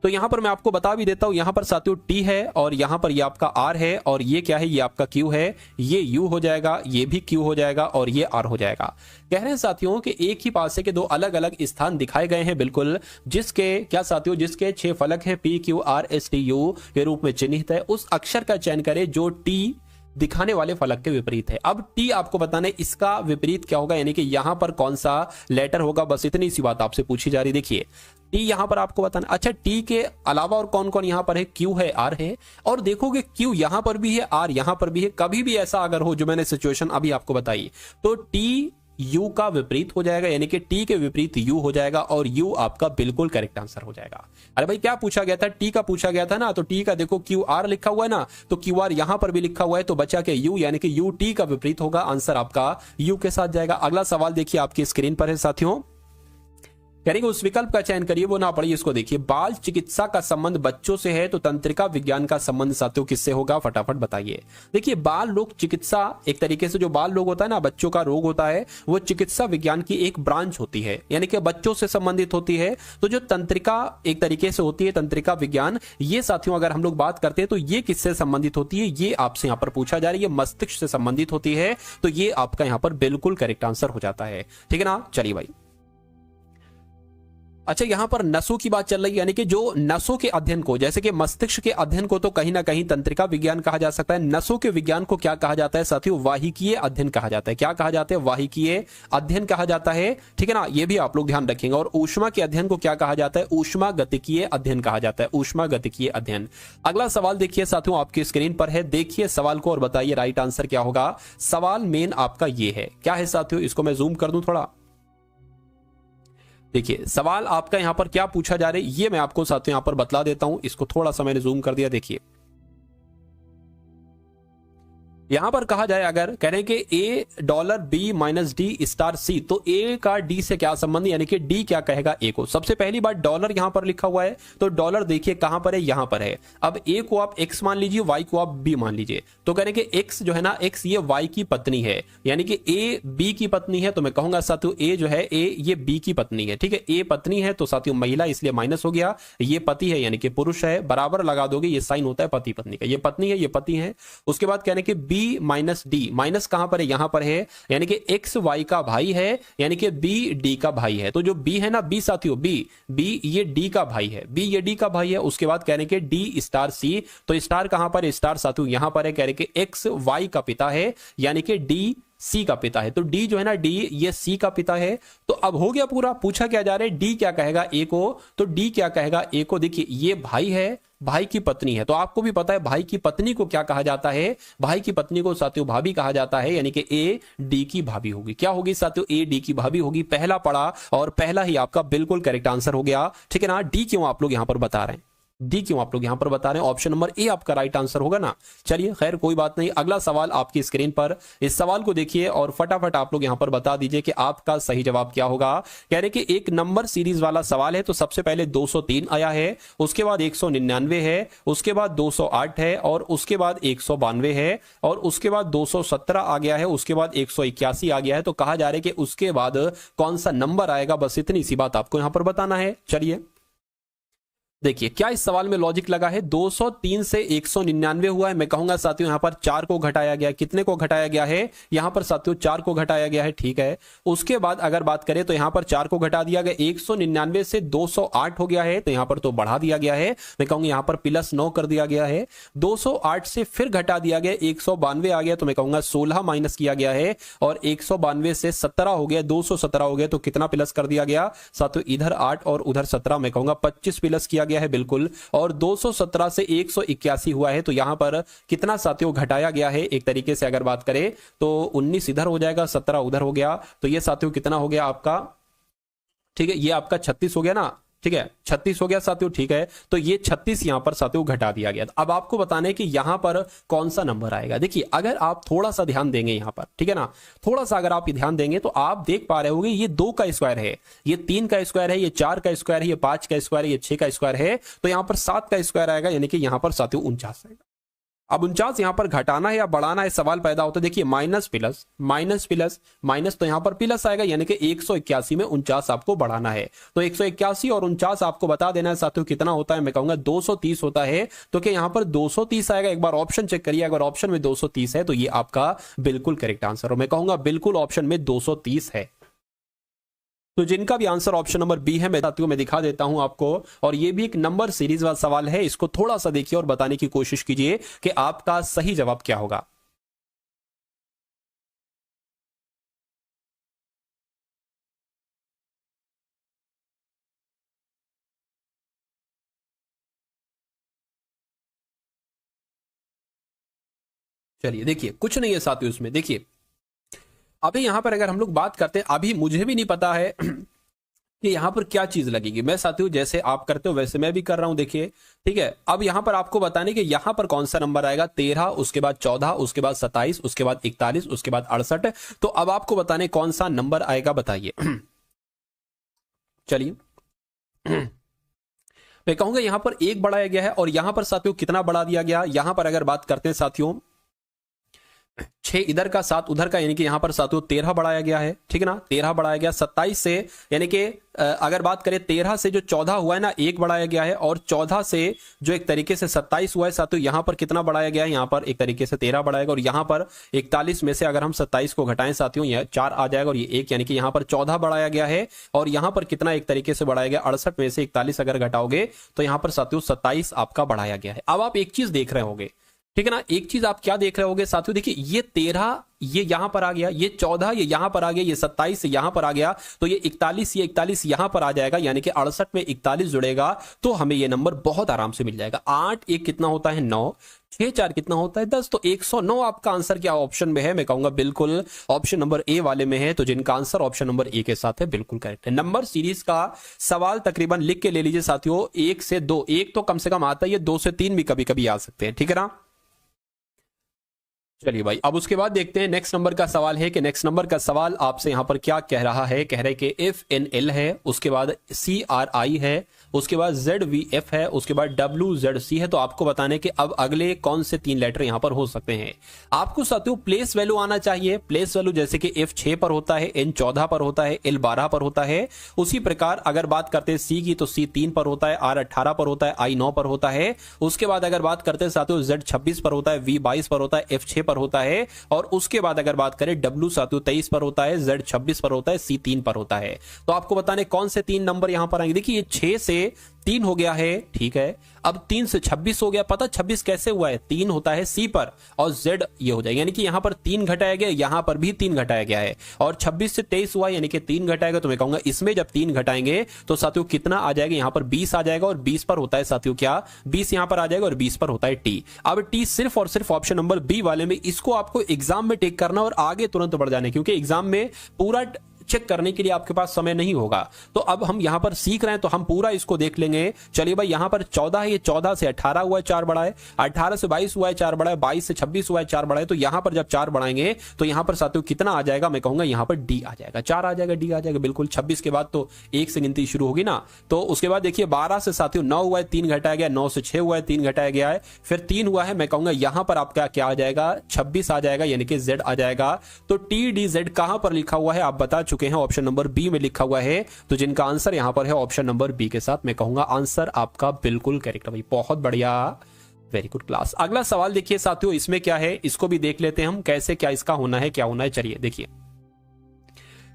तो यहां पर मैं आपको बता भी देता हूं, यहां पर साथियों टी है और यहां पर ये आपका आर है और ये क्या है? ये आपका क्यू है। ये यू हो जाएगा, ये भी क्यू हो जाएगा और ये आर हो जाएगा। कह रहे हैं साथियों कि एक ही पासे के दो अलग अलग स्थान दिखाए गए हैं बिल्कुल, जिसके क्या साथियों जिसके 6 फलक हैं P Q R S T U के रूप में चिन्हित है। उस अक्षर का चयन करें जो टी दिखाने वाले फलक के विपरीत है। अब टी आपको बताना है इसका विपरीत क्या होगा, यानी कि यहां पर कौन सा लेटर होगा। बस इतनी सी बात आपसे पूछी जा रही। देखिए टी यहां पर आपको बताना। अच्छा, टी के अलावा और कौन कौन यहां पर है? क्यू है, आर है। और देखोगे क्यू यहां पर भी है, आर यहां पर भी है। कभी भी ऐसा अगर हो जो मैंने सिचुएशन अभी आपको बताई तो टी यू का विपरीत हो जाएगा, यानी कि टी के विपरीत यू हो जाएगा और यू आपका बिल्कुल करेक्ट आंसर हो जाएगा। अरे भाई क्या पूछा गया था? टी का पूछा गया था ना, तो टी का देखो क्यू आर लिखा हुआ है ना, तो क्यू आर यहां पर भी लिखा हुआ है, तो बचा के यू, यानी कि यू टी का विपरीत होगा। आंसर आपका यू के साथ जाएगा। अगला सवाल देखिए आपकी स्क्रीन पर है साथियों, यानी कि उस विकल्प का चयन करिए, वो ना पढ़िए, इसको देखिए। बाल चिकित्सा का संबंध बच्चों से है तो तंत्रिका विज्ञान का संबंध साथियों किससे होगा? फटाफट बताइए। देखिए बाल रोग चिकित्सा एक तरीके से जो बाल रोग होता है ना, बच्चों का रोग होता है, वो चिकित्सा विज्ञान की एक ब्रांच होती है, यानी कि बच्चों से संबंधित होती है। तो जो तंत्रिका एक तरीके से होती है, तंत्रिका विज्ञान, ये साथियों अगर हम लोग बात करते हैं तो ये किससे संबंधित होती है? ये आपसे यहां पर पूछा जा रही है, मस्तिष्क से संबंधित होती है। तो ये आपका यहां पर बिल्कुल करेक्ट आंसर हो जाता है। ठीक है ना? चलिए भाई, अच्छा यहां पर नसों की बात चल रही है, यानी कि जो नसों के अध्ययन को, जैसे कि मस्तिष्क के अध्ययन को तो कहीं ना कहीं तंत्रिका विज्ञान कहा जा सकता है। नसों के विज्ञान को क्या कहा जाता है साथियों? वाहिकीय अध्ययन कहा जाता है। क्या कहा जाता है? वाहिकीय अध्ययन कहा जाता है। ठीक है ना, ये भी आप लोग ध्यान रखेंगे। और ऊष्मा के अध्ययन को क्या कहा जाता है? ऊष्मा गतिकीय अध्ययन कहा जाता है। ऊष्मा गतिकीय अध्ययन। अगला सवाल देखिए साथियों आपकी स्क्रीन पर है, देखिए सवाल को और बताइए राइट आंसर क्या होगा। सवाल मेन आपका ये है, क्या है साथियों? इसको मैं जूम कर दूं थोड़ा। देखिए सवाल आपका यहां पर क्या पूछा जा रहा है ये मैं आपको साथियों यहां पर बतला देता हूं। इसको थोड़ा सा मैंने जूम कर दिया। देखिए यहां पर कहा जाए, अगर कह रहे हैं कि A dollar B minus D star C, तो ए का डी से क्या संबंध, यानी कि डी क्या कहेगा ए को। सबसे पहली बात डॉलर यहां पर लिखा हुआ है, तो डॉलर देखिए कहां पर है? यहां पर है। अब ए को आप एक्स मान लीजिए, वाई को आप बी मान लीजिए। तो कह रहे हैं कि एक्स जो है ना, एक्स ये वाई की पत्नी है, यानी कि ए बी की पत्नी है। तो मैं कहूंगा साथियों ए जो है, ए ये बी की पत्नी है। ठीक है, ए पत्नी है तो साथियों महिला, इसलिए माइनस हो गया। ये पति है यानी कि पुरुष है, बराबर लगा दोगे, ये साइन होता है पति पत्नी का। ये पत्नी है, ये पति है। उसके बाद कहने कि बी माइनस डी, माइनस कहां पर है? यहां पर है, यानी कि एक्स वाई का भाई है, यानी कि बी डी का भाई है। तो जो बी है ना, बी साथियों बी ये डी का भाई है, बी ये डी का भाई है। उसके बाद कह रहे कि डी स्टार सी, तो स्टार कहां पर है? स्टार साथियों यहां पर है। कह रहे कि एक्स वाई का पिता है, यानी कि डी सी का पिता है। तो डी जो है ना, डी ये सी का पिता है। तो अब हो गया पूरा, पूछा क्या जा रहा है, डी क्या कहेगा ए को, तो डी क्या कहेगा ए को। देखिए ये भाई है, भाई की पत्नी है, तो आपको भी पता है भाई की पत्नी को क्या कहा जाता है, भाई की पत्नी को साथियों भाभी कहा जाता है, यानी कि ए डी की भाभी होगी। क्या होगी साथियों, ए डी की भाभी होगी। पहला पढ़ा और पहला ही आपका बिल्कुल करेक्ट आंसर हो गया, ठीक है ना। डी क्यों आप लोग यहां पर बता रहे हैं, डी क्यों आप लोग यहां पर बता रहे हैं, ऑप्शन नंबर ए आपका राइट आंसर होगा ना। चलिए खैर कोई बात नहीं, अगला सवाल आपकी स्क्रीन पर, इस सवाल को देखिए और फटाफट आप लोग यहां पर बता दीजिए कि आपका सही जवाब क्या होगा। कह रहे कि एक नंबर सीरीज वाला सवाल है, तो सबसे पहले 203 आया है, उसके बाद 199 है, उसके बाद 208 है, और उसके बाद 192 है, और उसके बाद 217 आ गया है, उसके बाद 181 आ गया है। तो कहा जा रहा है कि उसके बाद कौन सा नंबर आएगा, बस इतनी सी बात आपको यहां पर बताना है। चलिए देखिए क्या इस सवाल में लॉजिक लगा है, 203 से 199 हुआ है। मैं कहूंगा साथियों यहां पर 4 को घटाया गया, कितने को घटाया गया है, यहां पर साथियों 4 को घटाया गया है, ठीक है। उसके बाद अगर बात करें तो यहां पर 4 को घटा दिया गया, 199 से 208 हो गया है, तो यहां पर तो बढ़ा दिया गया है। मैं कहूंगा यहां पर +9 कर दिया गया है। 208 से फिर घटा दिया गया, 192 आ गया, तो मैं कहूंगा 16 माइनस किया गया है, और 192 से 17 हो गया, 217 हो गया, तो कितना प्लस कर दिया गया साथियों, इधर 8 और उधर 17, मैं कहूंगा 25 प्लस किया गया है बिल्कुल। और 217 से 181 हुआ है, तो यहां पर कितना साथियों घटाया गया है, एक तरीके से अगर बात करें तो 19 इधर हो जाएगा, 17 उधर हो गया, तो ये साथियों कितना हो गया आपका, ठीक है, ये आपका 36 हो गया ना, ठीक है 36 हो गया साथियों, ठीक है। तो ये 36 यहां पर साथियों घटा दिया गया। अब आपको बताना है कि यहां पर कौन सा नंबर आएगा। देखिए अगर आप थोड़ा सा ध्यान देंगे यहां पर, ठीक है ना, थोड़ा सा अगर आप ध्यान देंगे तो आप देख पा रहे होंगे ये 2 का स्क्वायर है, ये 3 का स्क्वायर है, ये 4 का स्क्वायर है, ये 5 का स्क्वायर है, ये 6 का स्क्वायर है, तो यहां पर 7 का स्क्वायर आएगा, यानी कि यहां पर साथियों 49 आएगा। अब 49 यहां पर घटाना है या बढ़ाना है, सवाल पैदा होता है। देखिए minus plus minus plus minus, तो यहां पर प्लस आएगा, यानी कि 181 में 49 आपको बढ़ाना है। तो 181 और 49 आपको बता देना है साथियों कितना होता है, मैं कहूंगा 230 होता है। तो क्या यहां पर 230 आएगा, एक बार ऑप्शन चेक करिए, अगर ऑप्शन में 230 है तो ये आपका बिल्कुल करेक्ट आंसर हो। मैं कहूंगा बिल्कुल ऑप्शन में 230 है। तो जिनका भी आंसर ऑप्शन नंबर बी है मैं साथियों में दिखा देता हूं आपको, और ये भी एक नंबर सीरीज वाला सवाल है, इसको थोड़ा सा देखिए और बताने की कोशिश कीजिए कि आपका सही जवाब क्या होगा। चलिए देखिए कुछ नहीं है साथियों इसमें। देखिए अभी यहां पर अगर हम लोग बात करते हैं, अभी मुझे भी नहीं पता है कि यहां पर क्या चीज लगेगी। मैं साथियों जैसे आप करते हो वैसे मैं भी कर रहा हूं, देखिए ठीक है। अब यहां पर आपको बताने कि यहां पर कौन सा नंबर आएगा, 13, उसके बाद 14, उसके बाद 27, उसके बाद 41, उसके बाद 68। तो अब आपको बताने कौन सा नंबर आएगा, बताइए। चलिए मैं कहूंगा यहां पर 1 बढ़ाया गया है, और यहां पर साथियों कितना बढ़ा दिया गया, यहां पर अगर बात करते हैं साथियों 6 इधर का 7 उधर का, यानी कि यहां पर साथियों 13 बढ़ाया गया है, ठीक है ना, 13 बढ़ाया गया। 27 से यानी कि अगर बात करें 13 से जो 14 हुआ है ना 1 बढ़ाया गया है, और 14 से जो एक तरीके से 27 हुआ है साथियों, यहां पर कितना बढ़ाया गया है, यहां पर एक तरीके से 13 बढ़ाएगा, और यहां पर 41 में से अगर हम 27 को घटाएं साथियों, यह 4 आ जाएगा और ये 1, यानी कि यहां पर 14 बढ़ाया गया है। और यहां पर कितना एक तरीके से बढ़ाया गया, 68 में से 41 अगर घटाओगे तो यहां पर साथियों 27 आपका बढ़ाया गया है। अब आप एक चीज देख रहे होंगे, ठीक है ना, एक चीज आप क्या देख रहे होगे साथियों, देखिए ये 13 ये यहां पर आ गया, ये 14 ये यहां पर आ गया, ये 27 यहां पर आ गया, तो ये 41 ये 41 यहां पर आ जाएगा, यानी कि 68 में 41 जुड़ेगा तो हमें ये नंबर बहुत आराम से मिल जाएगा। 8 1 कितना होता है 9, 6 4 कितना होता है 10, तो 109 आपका आंसर क्या ऑप्शन में है, मैं कहूंगा बिल्कुल ऑप्शन नंबर ए वाले में है। तो जिनका आंसर ऑप्शन नंबर ए के साथ है बिल्कुल करेक्ट है। नंबर सीरीज का सवाल तकरीबन लिख के ले लीजिए साथियों, 1 से 2, 1 तो कम से कम आता है, ये 2 से 3 भी कभी कभी आ सकते हैं, ठीक है ना। चलिए भाई अब उसके बाद देखते हैं नेक्स्ट नंबर का सवाल है कि नेक्स्ट नंबर का सवाल आपसे यहां पर क्या कह रहा है। कह रहे कि FNL है, उसके बाद CRI है, उसके बाद ZVF है, उसके बाद WZC है। तो आपको बताने कि अब अगले कौन से 3 लेटर यहां पर हो सकते हैं। आपको साथियों प्लेस वैल्यू आना चाहिए, प्लेस वैल्यू जैसे कि F6 पर होता है, N 14 पर होता है, L 12 पर होता है। उसी प्रकार अगर बात करते हैं C की तो C 3 पर होता है, R 18 पर होता है, I 9 पर होता है। उसके बाद अगर बात करते हैं साथियों Z 26 पर होता है, V 22 पर होता है, F 6 पर होता है, और उसके बाद अगर बात करें W साथियों 23 पर होता है, Z 26 पर होता है, C 3 पर होता है। तो आपको बताने कौन से 3 नंबर यहां पर आएंगे। देखिए 6 से 3 हो गया है, ठीक है। अब 3 से 26 हो गया, पता 26 कैसे हुआ है, 3 होता है C पर और Z ये हो जाएगा, यानी कि यहां पर 3 घटाया गया, यहां पर भी 3 घटाया गया है। और 26 से 23 हुआ यानी कि 3 घटाएगा, तो मैं कहूंगा इसमें जब 3 घटाएंगे तो साथियों कितना आ जाएगा, यहां पर 20 आ जाएगा। और 20 पर होता है साथियों क्या, 20 यहां पर आ जाएगा और 20 पर होता है T। अब T सिर्फ और सिर्फ ऑप्शन नंबर बी वाले में, इसको आपको एग्जाम में टेक करना और आगे तुरंत बढ़ जाने, क्योंकि एग्जाम में पूरा चेक करने के लिए आपके पास समय नहीं होगा। तो अब हम यहां पर सीख रहे हैं तो हम पूरा इसको देख लेंगे। चलिए भाई, यहां पर 14 है, ये 14 से 18 हुआ है 4 बढ़ा है, 18 से 22 हुआ है 4 बढ़ा है, 22 से 26 हुआ है 4 बढ़ा है। तो यहां पर जब 4 बढ़ाएंगे तो यहां पर साथियों कितना आ जाएगा, मैं कहूंगा यहां पर डी आ जाएगा, 4 आ जाएगा, डी आ जाएगा बिल्कुल। 26 के बाद तो 1 से गिनती शुरू होगी ना। तो उसके बाद देखिए 12 से साथियों 9 हुआ है, 3 घटाया गया, 9 से 6 हुआ है, 3 घटाया गया है, फिर 3 हुआ है। मैं कहूंगा यहां पर आपका क्या आ जाएगा, 26 आ जाएगा, यानी कि जेड आ जाएगा। तो टी डी जेड कहां पर लिखा हुआ है आप बता चुके हैं, ऑप्शन नंबर बी में लिखा हुआ है। तो जिनका आंसर यहां पर है ऑप्शन नंबर बी के साथ, मैं कहूंगा आंसर आपका बिल्कुल करेक्ट है भाई, बहुत बढ़िया, वेरी गुड क्लास। अगला सवाल देखिए साथियों, इसमें क्या है इसको भी देख लेते हैं हम, कैसे क्या इसका होना है, क्या होना है। चलिए देखिए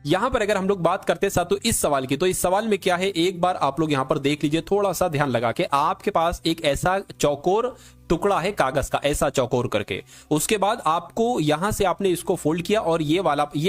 यहां पर अगर हम लोग बात करते हैं साथियों इस सवाल की, तो इस सवाल में क्या है, एक बार आप लोग यहां पर देख लीजिए, थोड़ा सा ध्यान लगा के। आपके पास एक ऐसा चौकोर टुकड़ा है कागज का, ऐसा चौकोर करके, उसके बाद आपको यहां से आपने इसको फोल्ड किया और ये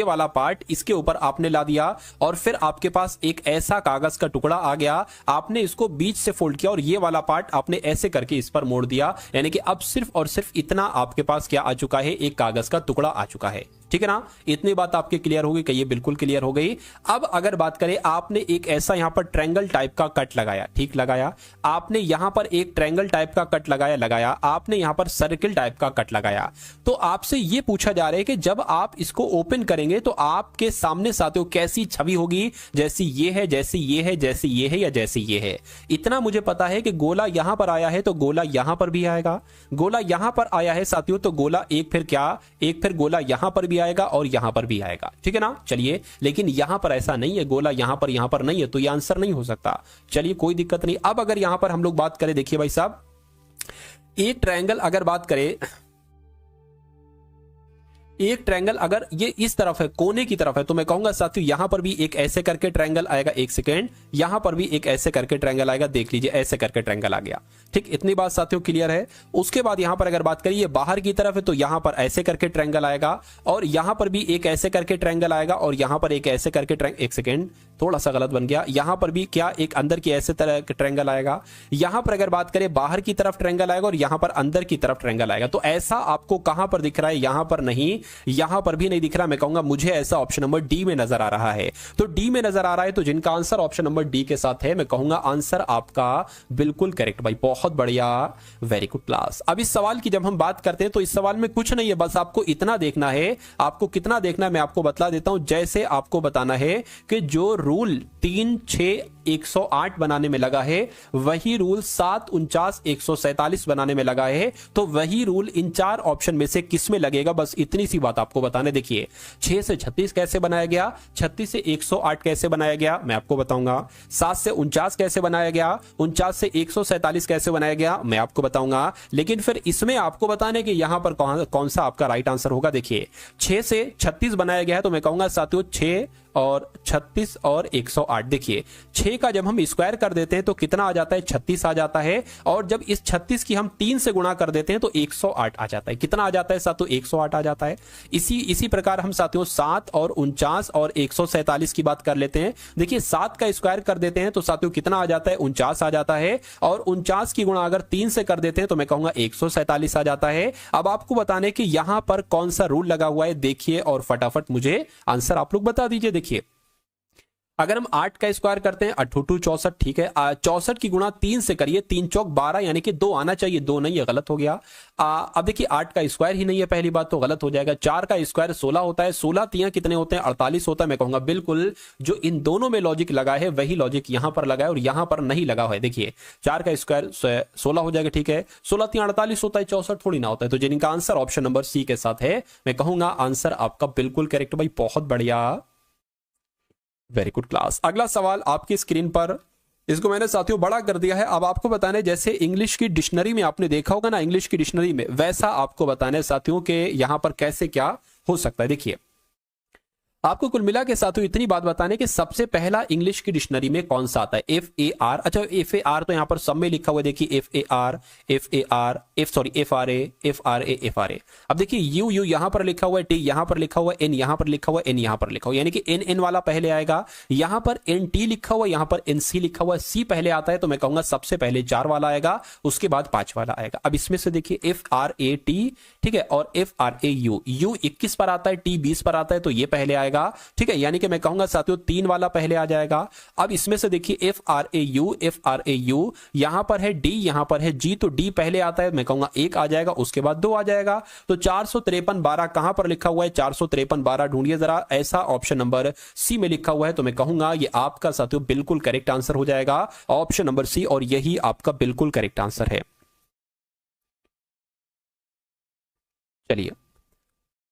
वाला पार्ट इसके ऊपर आपने ला दिया, और फिर आपके पास एक ऐसा कागज का टुकड़ा आ गया, आपने इसको बीच से फोल्ड किया और ये वाला पार्ट आपने ऐसे करके इस पर मोड़ दिया, यानी कि अब सिर्फ और सिर्फ इतना आपके पास क्या आ चुका है, एक कागज का टुकड़ा आ चुका है। ठीक है ना, इतनी बात आपके क्लियर होगी, कहिए बिल्कुल क्लियर हो गई। अब अगर बात करें, आपने एक ऐसा यहां पर ट्रायंगल टाइप का कट लगाया, ठीक लगाया, आपने यहां पर एक ट्रायंगल टाइप का कट लगाया, आपने यहां पर सर्किल टाइप का कट लगाया। तो आपसे यह पूछा जा रहा है कि जब आप इसको ओपन करेंगे तो आपके सामने साथियों कैसी छवि होगी, जैसी ये है, जैसी ये है, जैसी ये है, या जैसी ये है। इतना मुझे पता है कि गोला यहां पर आया है तो गोला यहां पर भी आएगा, गोला यहां पर आया है साथियों तो गोला एक फिर गोला यहां पर भी आएगा और यहां पर भी आएगा, ठीक है ना। चलिए, लेकिन यहां पर ऐसा नहीं है, गोला यहां पर नहीं है, तो यह आंसर नहीं हो सकता। चलिए कोई दिक्कत नहीं। अब अगर यहां पर हम लोग बात करें, देखिए भाई साहब, एक ट्रायंगल अगर बात करें, एक ट्रायंगल अगर ये इस तरफ है, कोने की तरफ है, तो मैं कहूंगा साथियों यहां पर भी एक ऐसे करके ट्रायंगल आएगा, एक सेकेंड, यहां पर भी एक ऐसे करके ट्रायंगल आएगा, देख लीजिए ऐसे करके ट्रायंगल आ गया। ठीक, इतनी बात साथियों क्लियर है। उसके बाद यहां पर अगर बात करिए, ये बाहर की तरफ है तो यहां पर ऐसे करके ट्रायंगल आएगा, और यहां पर भी एक ऐसे करके ट्रायंगल आएगा, और यहां पर एक ऐसे करके एक सेकेंड, थोड़ा सा गलत बन गया, यहां पर भी क्या एक अंदर की ऐसे तरह ट्रायंगल आएगा। यहां पर अगर बात करें, बाहर की तरफ ट्रायंगल आएगा और यहां पर अंदर की तरफ ट्रायंगल आएगा। तो ऐसा आपको कहां पर दिख रहा है, यहां पर नहीं, यहां पर भी नहीं दिख रहा। मैं कहूंगा मुझे ऐसा ऑप्शन नंबर डी में नजर आ रहा है। तो डी में नजर आ रहा है, तो जिनका आंसर ऑप्शन नंबर डी के साथ है, मैं कहूंगा आंसर आपका बिल्कुल करेक्ट भाई, बहुत बढ़िया, वेरी गुड क्लास। अब इस सवाल की जब हम बात करते हैं तो इस सवाल में कुछ नहीं है, बस आपको इतना देखना है। आपको कितना देखना है मैं आपको बतला देता हूं। जैसे आपको बताना है कि जो रूल 3, 6, 108 बनाने में लगा है, वही रूल 7, 49, 147 बनाने में लगा है, तो वही रूल इन 4 ऑप्शन में से किस में लगेगा, बस इतनी सी बात आपको बताने। देखिए 6 से 36 कैसे बनाया गया, 36 से 108 कैसे बनाया गया मैं आपको बताऊंगा, 7 से 49 कैसे बनाया गया, 49 से 147 कैसे बनाया गया मैं आपको बताऊंगा। लेकिन फिर इसमें आपको बताने कि यहां पर कौन सा आपका राइट आंसर होगा। देखिए 6 से 36 बनाया गया है, तो मैं कहूंगा साथियों 6 और 36 और 108। देखिए 6 का जब हम स्क्वायर कर देते हैं तो कितना आ जाता है, 36 आ जाता है, और जब इस 36 की हम 3 से गुणा कर देते हैं तो 108 आ जाता है। कितना आ जाता है साथियों, 108 आ जाता है। इसी प्रकार हम साथियों 7 और 49 और 147 की बात कर लेते हैं। देखिए 7 का स्क्वायर कर देते हैं तो साथियों कितना आ जाता है, 49 आ जाता है, और 49 की गुणा अगर 3 से कर देते हैं तो मैं कहूंगा 147 आ जाता है। अब आपको बताने कि यहां पर कौन सा रूल लगा हुआ है, देखिए और फटाफट मुझे आंसर आप लोग बता दीजिए। देखिए अगर हम 8 का स्क्वायर करते हैं, 8 2 64, ठीक है, 64 की गुणा 3 से करिए, 3 चौक 12, यानी कि 2 आना चाहिए, 2 नहीं है, गलत हो गया। अब देखिए 8 का स्क्वायर ही नहीं है, पहली बात तो गलत हो जाएगा। 4 का स्क्वायर 16 होता है, 16 तियां कितने होते हैं, 48 होता है। मैं कहूंगा बिल्कुल जो इन दोनों में लॉजिक लगा है वही लॉजिक यहां पर लगा है और यहां पर नहीं लगा है। देखिए 4 का स्क्वायर 16 हो जाएगा, ठीक है, 16 तियां 48 होता है, 64 थोड़ी ना होता है। तो जिनका आंसर ऑप्शन नंबर सी के साथ है, मैं कहूंगा आंसर आपका बिल्कुल करेक्ट भाई, बहुत बढ़िया, वेरी गुड क्लास। अगला सवाल आपकी स्क्रीन पर, इसको मैंने साथियों बड़ा कर दिया है। अब आपको बताने, जैसे इंग्लिश की डिक्शनरी में आपने देखा होगा ना, इंग्लिश की डिक्शनरी में, वैसा आपको बताने साथियों के यहां पर कैसे क्या हो सकता है। देखिए आपको कुल मिला के साथ इतनी बात बताने कि सबसे पहला इंग्लिश की डिक्शनरी में कौन सा आता है, FAR। अच्छा FAR तो यहां पर सब में लिखा हुआ है, देखिए FAR FRA। अब देखिए U यहां पर लिखा हुआ है, T यहां पर लिखा हुआ है, N यहां पर लिखा हुआ है, N यहां पर लिखा हुआ है, यानी कि NN वाला पहले आएगा। यहां पर NT लिखा हुआ है, यहां पर NC लिखा हुआ है, C पहले आता है, तो मैं कहूंगा सबसे पहले 4 वाला आएगा, उसके बाद 5 वाला आएगा। अब इसमें से देखिए FRAT, ठीक है, और FRAU, U 21 पर आता है, T 20 पर आता है, तो ये पहले आएगा, ठीक है, यानी कि मैं कहूंगा साथियों 3 वाला पहले आ जाएगा। अब इसमें से देखिए FRAU यहां पर है, D यहां पर है, G, तो D पहले आता है, मैं कहूंगा 1 आ जाएगा, उसके बाद 2 आ जाएगा। तो 453 12 कहां पर लिखा हुआ है, 453 12 ढूंढिए जरा, ऐसा ऑप्शन नंबर सी में लिखा हुआ है, तो मैं कहूंगा ये आपका साथियों बिल्कुल करेक्ट आंसर हो जाएगा, ऑप्शन नंबर सी, और यही आपका बिल्कुल करेक्ट आंसर है। चलिए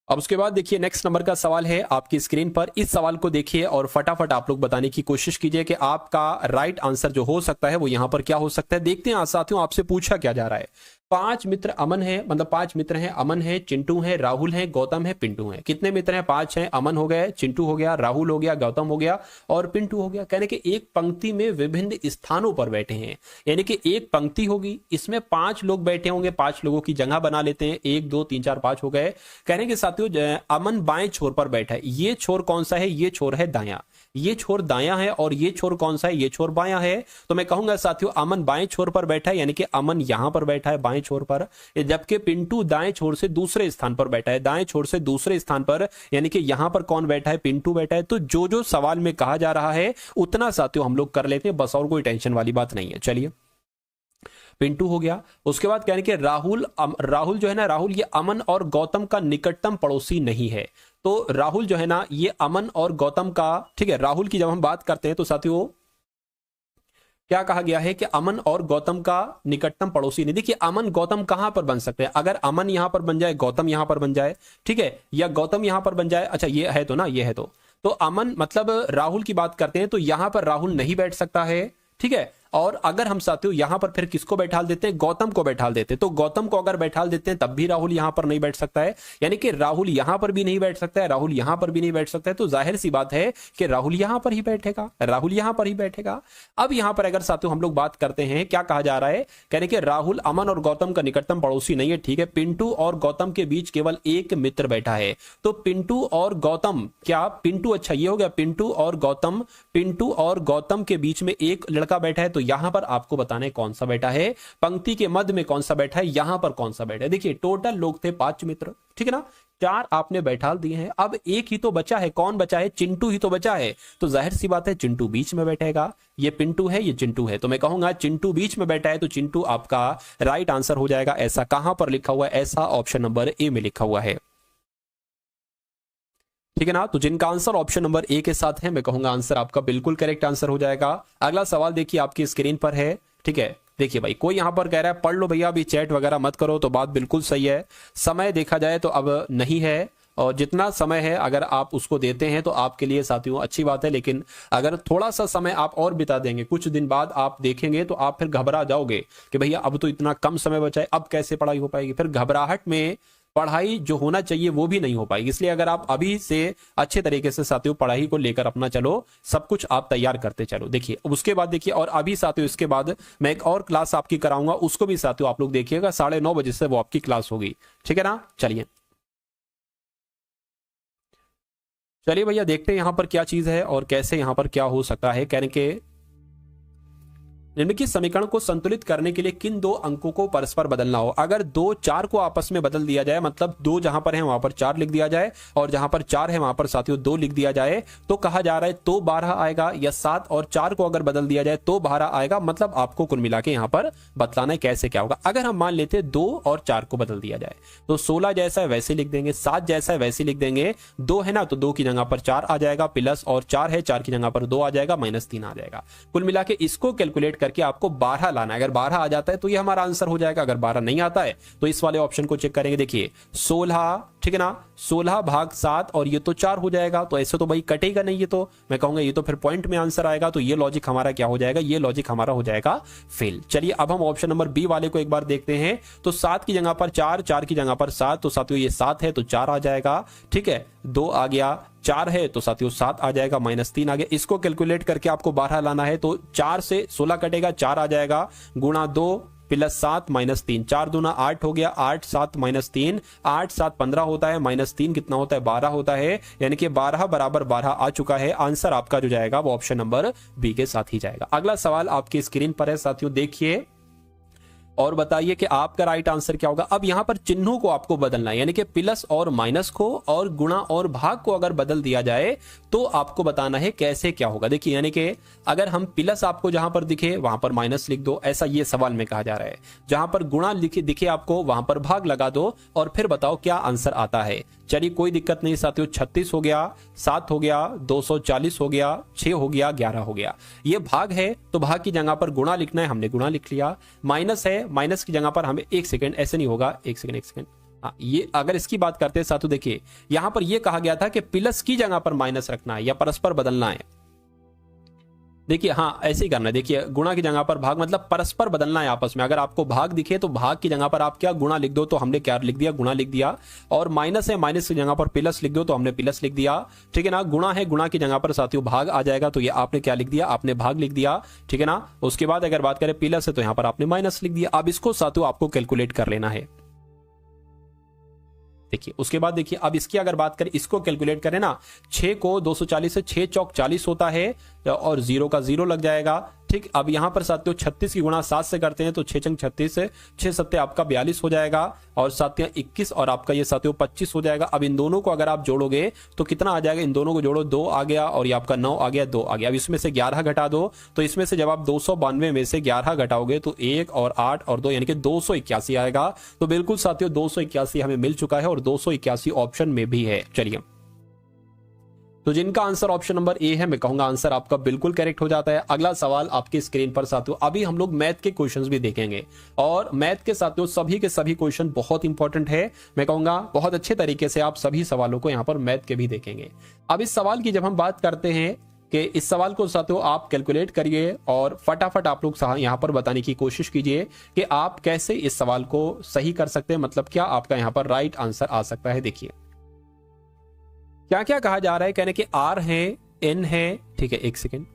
अब उसके बाद देखिए नेक्स्ट नंबर का सवाल है आपकी स्क्रीन पर। इस सवाल को देखिए और फटाफट आप लोग बताने की कोशिश कीजिए कि आपका राइट आंसर जो हो सकता है वो यहां पर क्या हो सकता है। देखते हैं साथियों आपसे पूछा क्या जा रहा है। 5 मित्र अमन है, मतलब 5 मित्र हैं, अमन है, चिंटू है, राहुल है, गौतम है, पिंटू है। कितने मित्र हैं? 5 हैं। अमन हो गए, चिंटू हो गया, राहुल हो गया, गौतम हो गया और पिंटू हो गया। कहने के एक पंक्ति में विभिन्न स्थानों पर बैठे हैं, यानी कि एक पंक्ति होगी, इसमें 5 लोग बैठे होंगे, 5 लोगों की जगह बना लेते हैं, 1 2 3 4 5 हो गए। कहने के साथियों अमन बाएं छोर पर बैठा है, ये छोर कौन सा है? ये छोर है दायां, ये छोर दायां है, और ये छोर कौन सा है? ये छोर बायां है। तो मैं कहूंगा साथियों अमन बाएं छोर पर बैठा है, यानी कि अमन यहां पर बैठा है बाएं छोर पर, जबकि पिंटू दाएं छोर से दूसरे स्थान पर बैठा है, दाएं छोर से दूसरे स्थान पर, यानी कि यहां पर कौन बैठा है? पिंटू बैठा है। तो जो जो सवाल में कहा जा रहा है उतना साथियों हम लोग कर लेते हैं, बस और कोई टेंशन वाली बात नहीं है। चलिए पिंटू हो गया। उसके बाद कहने के राहुल जो है ना, राहुल ये अमन और गौतम का निकटतम पड़ोसी नहीं है। तो राहुल जो है ना ये अमन और गौतम का, ठीक है, राहुल की जब हम बात करते हैं तो साथियों क्या कहा गया है कि अमन और गौतम का निकटतम पड़ोसी नहीं। देखिए अमन गौतम कहां पर बन सकते हैं? अगर अमन यहां पर बन जाए, गौतम यहां पर बन जाए, ठीक है, या गौतम यहां पर बन जाए, अच्छा ये है तो ना, ये है तो अमन मतलब राहुल की बात करते हैं तो यहां पर राहुल नहीं बैठ सकता है, ठीक है। और अगर हम साथियों यहां पर फिर किसको बैठाल देते हैं? गौतम को बैठाल देते हैं। तो गौतम को अगर बैठाल देते हैं तब भी राहुल यहां पर नहीं बैठ सकता है, यानी कि राहुल यहां पर भी नहीं बैठ सकता है, राहुल यहां पर भी नहीं बैठ सकता है। तो जाहिर सी बात है कि राहुल यहां पर ही बैठेगा, राहुल यहां पर ही बैठेगा। अब यहां पर अगर साथियों हम लोग बात करते हैं, क्या कहा जा रहा है? कहने कि राहुल अमन और गौतम का निकटतम पड़ोसी नहीं है, ठीक है। पिंटू और गौतम के बीच केवल एक मित्र बैठा है। तो पिंटू और गौतम, क्या पिंटू, अच्छा ये हो गया पिंटू और गौतम के बीच में एक लड़का बैठा है। तो यहां पर आपको बताना है कौन सा बैठा है, पंक्ति के मध्य में कौन सा बैठा है, यहां पर कौन सा बैठा है। देखिए टोटल लोग थे 5 मित्र, ठीक है ना, 4 आपने बैठाल दिए हैं। अब एक ही तो बचा है, कौन बचा है? चिंटू ही तो बचा है। तो जाहिर सी बात है चिंटू बीच में बैठेगा। ये पिंटू है, ये चिंटू है, तो मैं कहूंगा चिंटू बीच में बैठा है, तो चिंटू आपका राइट आंसर हो जाएगा। ऐसा कहां पर लिखा हुआ है? ऐसा ऑप्शन नंबर ए में लिखा हुआ है, ठीक है ना। तो जिनका आंसर ऑप्शन नंबर ए के साथ है, मैं कहूंगा आंसर आपका बिल्कुल करेक्ट आंसर हो जाएगा। अगला सवाल देखिए आपकी स्क्रीन पर है, ठीक है। देखिए भाई कोई यहां पर कह रहा है पढ़ लो भैया, अभी चैट वगैरह मत करो, तो बात बिल्कुल सही है। समय देखा जाए तो अब नहीं है, और जितना समय है अगर आप उसको देते हैं तो आपके लिए साथियों अच्छी बात है, लेकिन अगर थोड़ा सा समय आप और बिता देंगे, कुछ दिन बाद आप देखेंगे तो आप फिर घबरा जाओगे कि भैया अब तो इतना कम समय बचा है, अब कैसे पढ़ाई हो पाएगी। फिर घबराहट में पढ़ाई जो होना चाहिए वो भी नहीं हो पाएगी। इसलिए अगर आप अभी से अच्छे तरीके से साथियों पढ़ाई को लेकर अपना चलो, सब कुछ आप तैयार करते चलो। देखिए उसके बाद देखिए, और अभी साथियों इसके बाद मैं एक और क्लास आपकी कराऊंगा, उसको भी साथियों आप लोग देखिएगा, 9:30 बजे से वो आपकी क्लास होगी, ठीक है ना। चलिए भैया देखते हैं यहां पर क्या चीज है और कैसे यहां पर क्या हो सकता है। कहने के निम्नलिखित समीकरण को संतुलित करने के लिए किन 2 अंकों को परस्पर बदलना हो। अगर 2 4 को आपस में बदल दिया जाए, मतलब 2 जहां पर है वहां पर 4 लिख दिया जाए, और जहां पर 4 है वहां पर साथियों 2 लिख दिया जाए, तो कहा जा रहा है तो 12 आएगा, या 7 और 4 को अगर बदल दिया जाए तो 12 आएगा। मतलब आपको कुल मिला के यहां पर बतलाना है कैसे क्या होगा। अगर हम मान लेते 2 और 4 को बदल दिया जाए तो 16 जैसा है वैसे लिख देंगे, 7 जैसा है वैसे लिख देंगे, 2 है ना तो 2 की जगह पर 4 आ जाएगा प्लस, और 4 है 4 की जगह पर 2 आ जाएगा -3 आ जाएगा। कुल मिला के इसको कैलकुलेट करके आपको 12 लाना है। अगर 12 आ जाता है तो ये हमारा आंसर हो जाएगा, अगर 12 नहीं आता है तो इस वाले ऑप्शन को चेक करेंगे। देखिए 16, ठीक है ना, 16 भाग 7 और ये तो 4 हो जाएगा, तो ऐसे तो भाई कटेगा नहीं, ये तो मैं कहूंगा ये तो फिर पॉइंट में आंसर आएगा, तो ये लॉजिक हमारा क्या हो जाएगा, ये लॉजिक हमारा हो जाएगा फेल। चलिए अब हम ऑप्शन नंबर बी वाले को एक बार देखते हैं। तो 7 की जगह पर 4, 4 की जगह पर 7, तो साथियों ये 7 है तो 4 आ जाएगा, ठीक है, 2 आ गया, 4 है तो साथियों 7 आ जाएगा, -3 आ गया। इसको कैलकुलेट करके आपको 12 लाना है, तो 4 से 16 कटेगा, 4 आ जाएगा, गुणा 2 प्लस 7 -3, 4 दूना 8 हो गया, 8 7 -3, 8 7 15 होता है, -3 कितना होता है, 12 होता है, यानी कि 12 बराबर 12 आ चुका है। आंसर आपका जो जाएगा वो ऑप्शन नंबर बी के साथ ही जाएगा। अगला सवाल आपकी स्क्रीन पर है साथियों, देखिए और बताइए कि आपका राइट आंसर क्या होगा। अब यहां पर चिन्हों को आपको बदलना है, यानी कि प्लस और माइनस को और गुणा और भाग को अगर बदल दिया जाए तो आपको बताना है कैसे क्या होगा। देखिए यानी कि अगर हम प्लस आपको जहां पर दिखे वहां पर माइनस लिख दो, ऐसा ये सवाल में कहा जा रहा है। जहां पर गुणा दिखे आपको वहां पर भाग लगा दो और फिर बताओ क्या आंसर आता है। चलिए कोई दिक्कत नहीं साथियों, 36 हो गया, 7 हो गया, 240 हो गया, 6 हो गया, 11 हो गया। ये भाग है तो भाग की जगह पर गुणा लिखना है, हमने गुणा लिख लिया। माइनस है, माइनस की जगह पर हमें एक सेकंड, ऐसे नहीं होगा, एक सेकंड हाँ, ये अगर इसकी बात करते हैं साथियों, देखिए यहां पर यह कहा गया था कि प्लस की जगह पर माइनस रखना है या परस्पर बदलना है। देखिए हाँ ऐसे ही करना है, देखिए गुणा की जगह पर भाग, मतलब परस्पर बदलना है आपस में। अगर आपको भाग दिखे तो भाग की जगह पर आप क्या गुणा लिख दो, तो हमने क्या लिख दिया, गुणा लिख दिया। और माइनस है, माइनस की जगह पर प्लस लिख दो, तो हमने प्लस लिख दिया, ठीक है ना। गुणा है, गुणा की जगह पर साथियों भाग आ जाएगा, तो ये आपने क्या लिख दिया, आपने भाग लिख दिया, ठीक है ना। उसके बाद अगर बात करें प्लस है तो यहां पर आपने माइनस लिख दिया। अब इसको साथियों आपको कैलकुलेट कर लेना है। देखिए उसके बाद देखिए अब इसकी अगर बात करें, इसको कैलकुलेट करें ना, 6 को 240 से 6 चौक 40 होता है और 0 का 0 लग जाएगा, ठीक। अब यहां पर साथियों 36 की गुणा 7 से करते हैं तो 6 चंग 36 है, 6 सत्ते आपका 42 हो जाएगा और साथियों 21 और आपका ये साथियों 25 हो जाएगा। अब इन दोनों को अगर आप जोड़ोगे तो कितना आ जाएगा, इन दोनों को जोड़ो, 2 आ गया और ये आपका 9 आ गया, 2 आ गया। अब इसमें से 11 घटा दो, तो इसमें से जब आप 292 में से 11 घटाओगे तो 1 और 8 और 2 यानी कि 281 आएगा। तो बिल्कुल साथियों 281 हमें मिल चुका है और 281 ऑप्शन में भी है। चलिए तो जिनका आंसर ऑप्शन नंबर ए है, मैं कहूंगा आंसर आपका बिल्कुल करेक्ट हो जाता है। अगला सवाल आपकी स्क्रीन पर साथियों, अभी हम लोग मैथ के क्वेश्चंस भी देखेंगे और मैथ के साथियों सभी के सभी क्वेश्चन बहुत इंपॉर्टेंट है। मैं कहूंगा बहुत अच्छे तरीके से आप सभी सवालों को यहां पर मैथ के भी देखेंगे। अब इस सवाल की जब हम बात करते हैं कि इस सवाल को साथियों आप कैलकुलेट करिए और फटाफट आप लोग यहां पर बताने की कोशिश कीजिए कि आप कैसे इस सवाल को सही कर सकते हैं, मतलब क्या आपका यहां पर राइट आंसर आ सकता है। देखिए क्या क्या कहा जा रहा है, कहने के आर है, एन है, ठीक है, एक सेकेंड,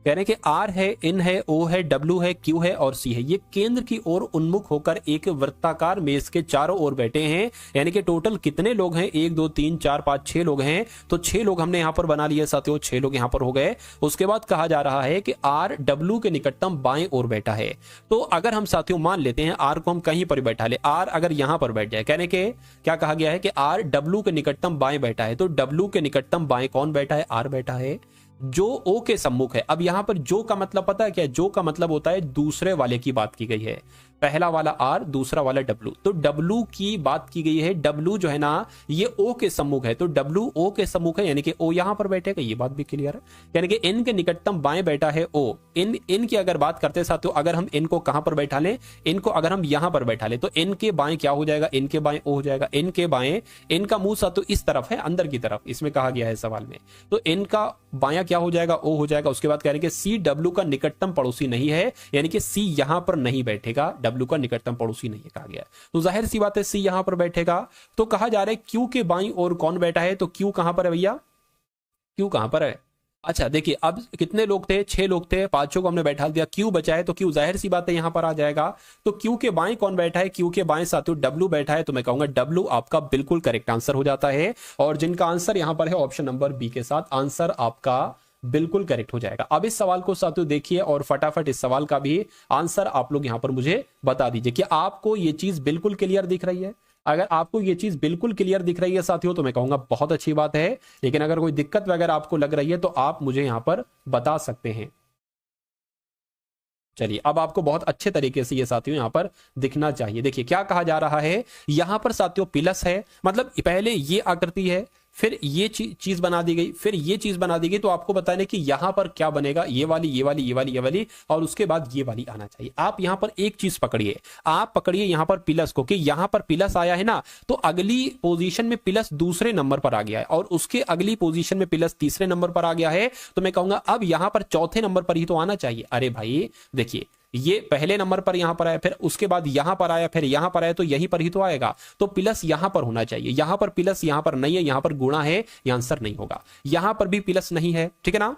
कहने के आर है, एन है, ओ है, डब्ल्यू है, क्यू है और सी है। ये केंद्र की ओर उन्मुख होकर एक वृत्ताकार मेज के चारों ओर बैठे हैं। यानी कि टोटल कितने लोग हैं, 1 2 3 4 5 6 लोग हैं। तो 6 लोग हमने यहां पर बना लिए साथियों, 6 लोग यहां पर हो गए। उसके बाद कहा जा रहा है कि आर डब्ल्यू के निकटतम बाएं ओर बैठा है। तो अगर हम साथियों मान लेते हैं आर को हम कहीं पर बैठा ले, आर अगर यहां पर बैठ जाए, कहने के क्या कहा गया है कि आर डब्ल्यू के निकटतम बाएं बैठा है। तो डब्ल्यू के निकटतम बाएं कौन बैठा है, आर बैठा है, जो ओ के सम्मुख है। अब यहां पर जो का मतलब पता है क्या, जो का मतलब होता है दूसरे वाले की बात की गई है। पहला वाला आर, दूसरा वाला डब्ल्यू, तो डब्ल्यू की बात की गई है। डब्ल्यू जो है ना ये ओ के सम्मुख है, तो डब्ल्यू ओ के सम्मुख है, यानी कि ओ यहां पर बैठेगा, ये बात भी क्लियर है। यानी कि एन के निकटतम बाएं बैठा है ओ। इन की अगर बात करते साथ, तो अगर हम इन को कहां पर बैठा लें, इनको अगर हम यहां पर बैठा ले तो इन के बाएं क्या हो जाएगा, इन के बाएं ओ हो जाएगा। इन के बाएं, इनका मुंह साथ इस तरफ है, अंदर की तरफ, इसमें कहा गया है सवाल में, तो इनका बायां क्या हो जाएगा, ओ हो जाएगा। उसके बाद कह रहे हैं कि सी डब्ल्यू का निकटतम पड़ोसी नहीं है, यानी कि सी यहां पर नहीं बैठेगा, डब्ल्यू का निकटतम पड़ोसी नहीं है कहा गया। तो जाहिर सी बात है सी यहां पर बैठेगा। तो कहा जा रहा है क्यू के बाईं ओर कौन बैठा है, तो क्यू कहां पर है भैया, क्यू कहां पर है। अच्छा देखिए अब कितने लोग थे, 6 लोग थे, 5 को हमने बैठा दिया, क्यू बचा है, तो क्यू जाहिर सी बात है यहां पर आ जाएगा। तो क्यू के बाएं कौन बैठा है, क्यू के बाएं साथियों डब्ल्यू बैठा है, तो मैं कहूंगा डब्ल्यू आपका बिल्कुल करेक्ट आंसर हो जाता है। और जिनका आंसर यहां पर है ऑप्शन नंबर बी के साथ, आंसर आपका बिल्कुल करेक्ट हो जाएगा। अब इस सवाल को साथियों देखिए और फटाफट इस सवाल का भी आंसर आप लोग यहां पर मुझे बता दीजिए कि आपको ये चीज बिल्कुल क्लियर दिख रही है। अगर आपको ये चीज बिल्कुल क्लियर दिख रही है साथियों तो मैं कहूंगा बहुत अच्छी बात है, लेकिन अगर कोई दिक्कत वगैरह आपको लग रही है तो आप मुझे यहां पर बता सकते हैं। चलिए अब आपको बहुत अच्छे तरीके से ये साथियों यहां पर दिखना चाहिए। देखिए क्या कहा जा रहा है, यहां पर साथियों प्लस है, मतलब पहले ये आकृति है, फिर ये चीज बना दी गई, फिर ये चीज बना दी गई, तो आपको बताने कि यहां पर क्या बनेगा, ये वाली ये वाली ये वाली ये वाली और उसके बाद ये वाली आना चाहिए। आप यहां पर एक चीज पकड़िए, आप पकड़िए यहां पर प्लस को, कि यहां पर प्लस आया है ना, तो अगली पोजीशन में प्लस दूसरे नंबर पर आ गया है और उसके अगली पोजीशन में प्लस तीसरे नंबर पर आ गया है, तो मैं कहूंगा अब यहां पर चौथे नंबर पर ही तो आना चाहिए। अरे भाई देखिए, ये पहले नंबर पर यहां पर आया, फिर उसके बाद यहां पर आया, फिर यहां पर आया, तो यहीं पर ही तो आएगा, तो प्लस यहां पर होना चाहिए। यहां पर प्लस यहां पर नहीं है, यहां पर गुणा है, यह आंसर नहीं होगा। यहां पर भी प्लस नहीं है, ठीक है ना।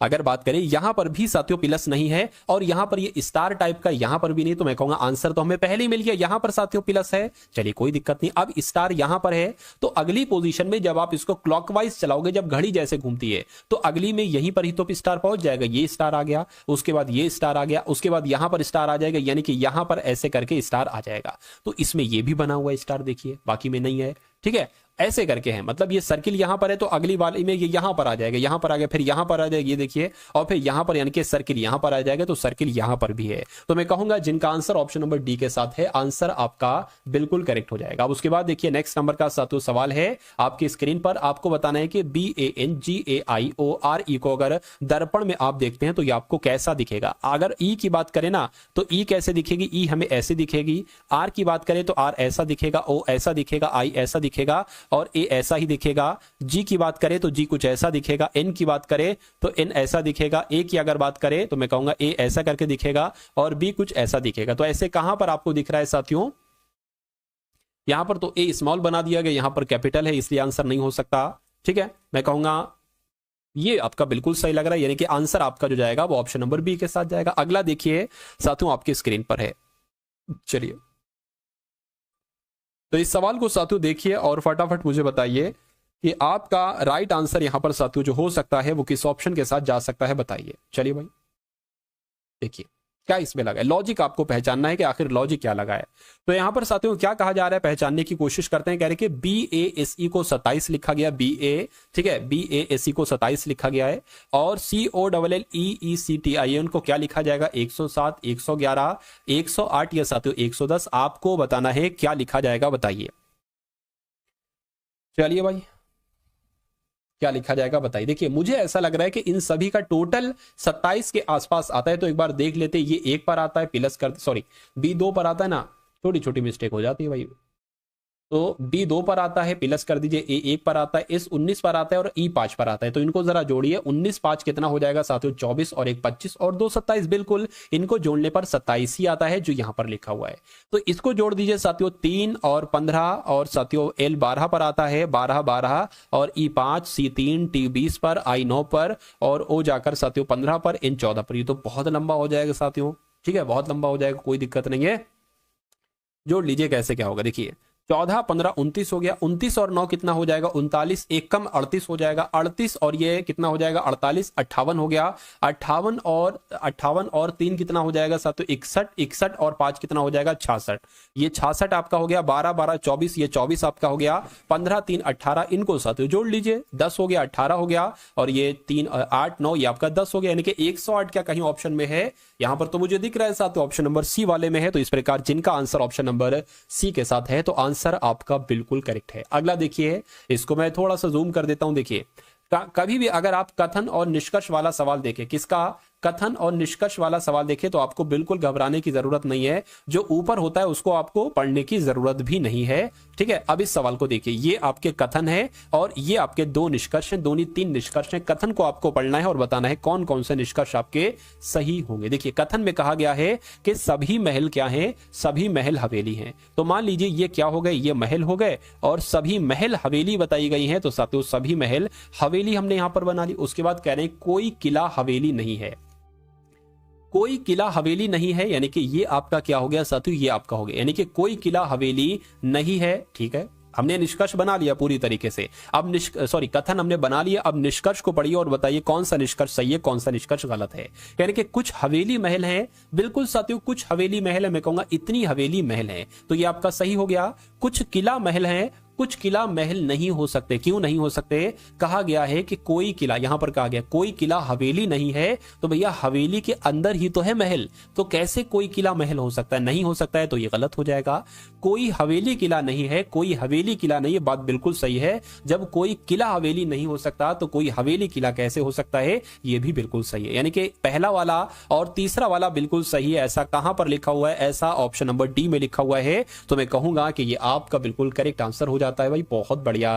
अगर बात करें यहां पर भी साथियों प्लस नहीं है और यहां पर ये स्टार टाइप का यहां पर भी नहीं, तो मैं कहूंगा आंसर तो हमें पहले ही मिल गया, यहां पर साथियों प्लस है। चलिए कोई दिक्कत नहीं। अब स्टार यहां पर है तो अगली पोजीशन में जब आप इसको क्लॉकवाइज चलाओगे, जब घड़ी जैसे घूमती है, तो अगली में यहीं पर ही तो स्टार पहुंच जाएगा। ये स्टार आ गया, उसके बाद ये स्टार आ गया, उसके बाद यहां पर स्टार आ जाएगा, यानी कि यहां पर ऐसे करके स्टार आ जाएगा। तो इसमें ये भी बना हुआ स्टार देखिए, बाकी में नहीं है, ठीक है। ऐसे करके है, मतलब ये सर्किल यहां पर है तो अगली वाली में ये यहां पर आ जाएगा, यहां पर आ गया, फिर यहां पर आ जाएगा, ये देखिए, और फिर यहां पर यानी कि सर्किल यहां पर आ जाएगा, तो सर्किल यहां पर भी है। तो मैं कहूंगा जिनका आंसर ऑप्शन नंबर डी के साथ है, आंसर आपका बिल्कुल करेक्ट हो जाएगा। अब उसके बाद देखिए नेक्स्ट नंबर का सातवां सवाल है आपकी स्क्रीन पर, आपको बताना है कि BANGAIORE को अगर दर्पण में आप देखते हैं तो ये आपको कैसा दिखेगा। अगर ई की बात करें ना तो ई कैसे दिखेगी, ई हमें ऐसे दिखेगी। आर की बात करें तो आर ऐसा दिखेगा, ओ ऐसा दिखेगा, आई ऐसा दिखेगा और ए ऐसा ही दिखेगा। जी की बात करें तो जी कुछ ऐसा दिखेगा। एन की बात करें तो एन ऐसा दिखेगा। ए की अगर बात करें तो मैं कहूंगा ए ऐसा करके दिखेगा और बी कुछ ऐसा दिखेगा। तो ऐसे कहां पर आपको दिख रहा है साथियों, यहां पर तो ए स्मॉल बना दिया गया, यहां पर कैपिटल है, इसलिए आंसर नहीं हो सकता, ठीक है। मैं कहूंगा ये आपका बिल्कुल सही लग रहा है, यानी कि आंसर आपका जो जाएगा वो ऑप्शन नंबर बी के साथ जाएगा। अगला देखिए साथियों आपकी स्क्रीन पर है, चलिए तो इस सवाल को साथियों देखिए और फटाफट मुझे बताइए कि आपका राइट आंसर यहां पर साथियों जो हो सकता है वो किस ऑप्शन के साथ जा सकता है, बताइए। चलिए भाई देखिए क्या इसमें लगा है, लॉजिक आपको पहचानना है कि आखिर लॉजिक क्या लगा है। तो यहां पर साथियों क्या कहा जा रहा है, पहचानने की कोशिश करते हैं। कह रहे कि BASE को 27 लिखा गया, BA, ठीक है, BASE को 27 लिखा गया है और COLLEECTIN को क्या लिखा जाएगा, 107, 111, 108 या साथियों 110। आपको बताना है क्या लिखा जाएगा, बताइए। चलिए भाई क्या लिखा जाएगा बताइए। देखिए मुझे ऐसा लग रहा है कि इन सभी का टोटल 27 के आसपास आता है, तो एक बार देख लेते हैं। ये 1 पर आता है प्लस कर, सॉरी B 2 पर आता है ना, छोटी छोटी मिस्टेक हो जाती है भाई। तो B 2 पर आता है प्लस कर दीजिए, A 1 पर आता है, S 19 पर आता है और E 5 पर आता है। तो इनको जरा जोड़िए, 19 5 कितना हो जाएगा साथियों, 24 और 1 25 और 2 27। बिल्कुल इनको जोड़ने पर 27 ही आता है जो यहां पर लिखा हुआ है। तो इसको जोड़ दीजिए साथियों, 3 और 15 और साथियों L 12 पर आता है, 12 12 और E 5, C 3, T 20 पर, I 9 पर और O जाकर साथियों 15 पर, N 14 पर। ये तो बहुत लंबा हो जाएगा साथियों, ठीक है, बहुत लंबा हो जाएगा, कोई दिक्कत नहीं है। जोड़ लीजिए कैसे क्या होगा, देखिए 14 15 29 हो गया, 29 और 9 कितना हो जाएगा, 39, एक कम 38 हो जाएगा, 38 और ये कितना हो जाएगा 48, 58 हो गया, 58 और 3 कितना हो जाएगा साथियों 61, 61 और 5 कितना हो जाएगा 66। ये 66 आपका हो गया, 12 12 24, ये 24 आपका हो गया, 15 3 18, इनको साथियों जोड़ लीजिए, 10 हो गया, 18 हो गया और ये 3 8 9 ये आपका 10 हो गया, यानी कि 108 क्या कहीं ऑप्शन में है, यहां पर तो मुझे दिख रहा है साथियों ऑप्शन नंबर सी वाले में है। तो इस प्रकार जिनका आंसर ऑप्शन नंबर सी के साथ है तो आंसर आपका बिल्कुल करेक्ट है। अगला देखिए, इसको मैं थोड़ा सा जूम कर देता हूं। देखिए कभी भी अगर आप कथन और निष्कर्ष वाला सवाल देखें, किसका, कथन और निष्कर्ष वाला सवाल देखें, तो आपको बिल्कुल घबराने की जरूरत नहीं है। जो ऊपर होता है उसको आपको पढ़ने की जरूरत भी नहीं है, ठीक है। अब इस सवाल को देखिए, ये आपके कथन है और ये आपके 2 निष्कर्ष हैं, दोनों 3 निष्कर्ष हैं। कथन को आपको पढ़ना है और बताना है कौन कौन से निष्कर्ष आपके सही होंगे। देखिए कथन में कहा गया है कि सभी महल क्या हैं, सभी महल हवेली हैं। तो मान लीजिए ये क्या हो गए, ये महल हो गए और सभी महल हवेली बताई गई है, तो साथियों सभी महल हवेली हमने यहां पर बना ली। उसके बाद कह रहे हैं कोई किला हवेली नहीं है, कोई किला हवेली नहीं है, यानी कि ये आपका क्या हो गया साथियों, ये आपका हो गया, यानी कि कोई किला हवेली नहीं है, ठीक है। हमने निष्कर्ष बना लिया पूरी तरीके से। अब कथन हमने बना लिया, अब निष्कर्ष को पढ़िए और बताइए कौन सा निष्कर्ष सही है, कौन सा निष्कर्ष गलत है। यानी कि कुछ हवेली महल हैं, बिल्कुल साथियों कुछ हवेली महल है, मैं कहूंगा इतनी हवेली महल है, तो ये आपका सही हो गया। कुछ किला महल है, कुछ किला महल नहीं हो सकते। क्यों नहीं हो सकते? कहा गया है कि कोई किला, यहां पर कहा गया कोई किला हवेली नहीं है, तो भैया हवेली के अंदर ही तो है महल, तो कैसे कोई किला महल हो सकता है? नहीं हो सकता है तो ये गलत हो जाएगा। कोई हवेली किला नहीं है, कोई हवेली किला नहीं है, बात बिल्कुल सही है। जब कोई किला हवेली नहीं हो सकता तो कोई हवेली किला कैसे हो सकता है? ये भी बिल्कुल सही है। यानी कि पहला वाला और तीसरा वाला बिल्कुल सही है। ऐसा कहां पर लिखा हुआ है? ऐसा ऑप्शन नंबर डी में लिखा हुआ है। तो मैं कहूंगा कि ये आपका बिल्कुल करेक्ट आंसर हो जाता है भाई। बहुत बढ़िया,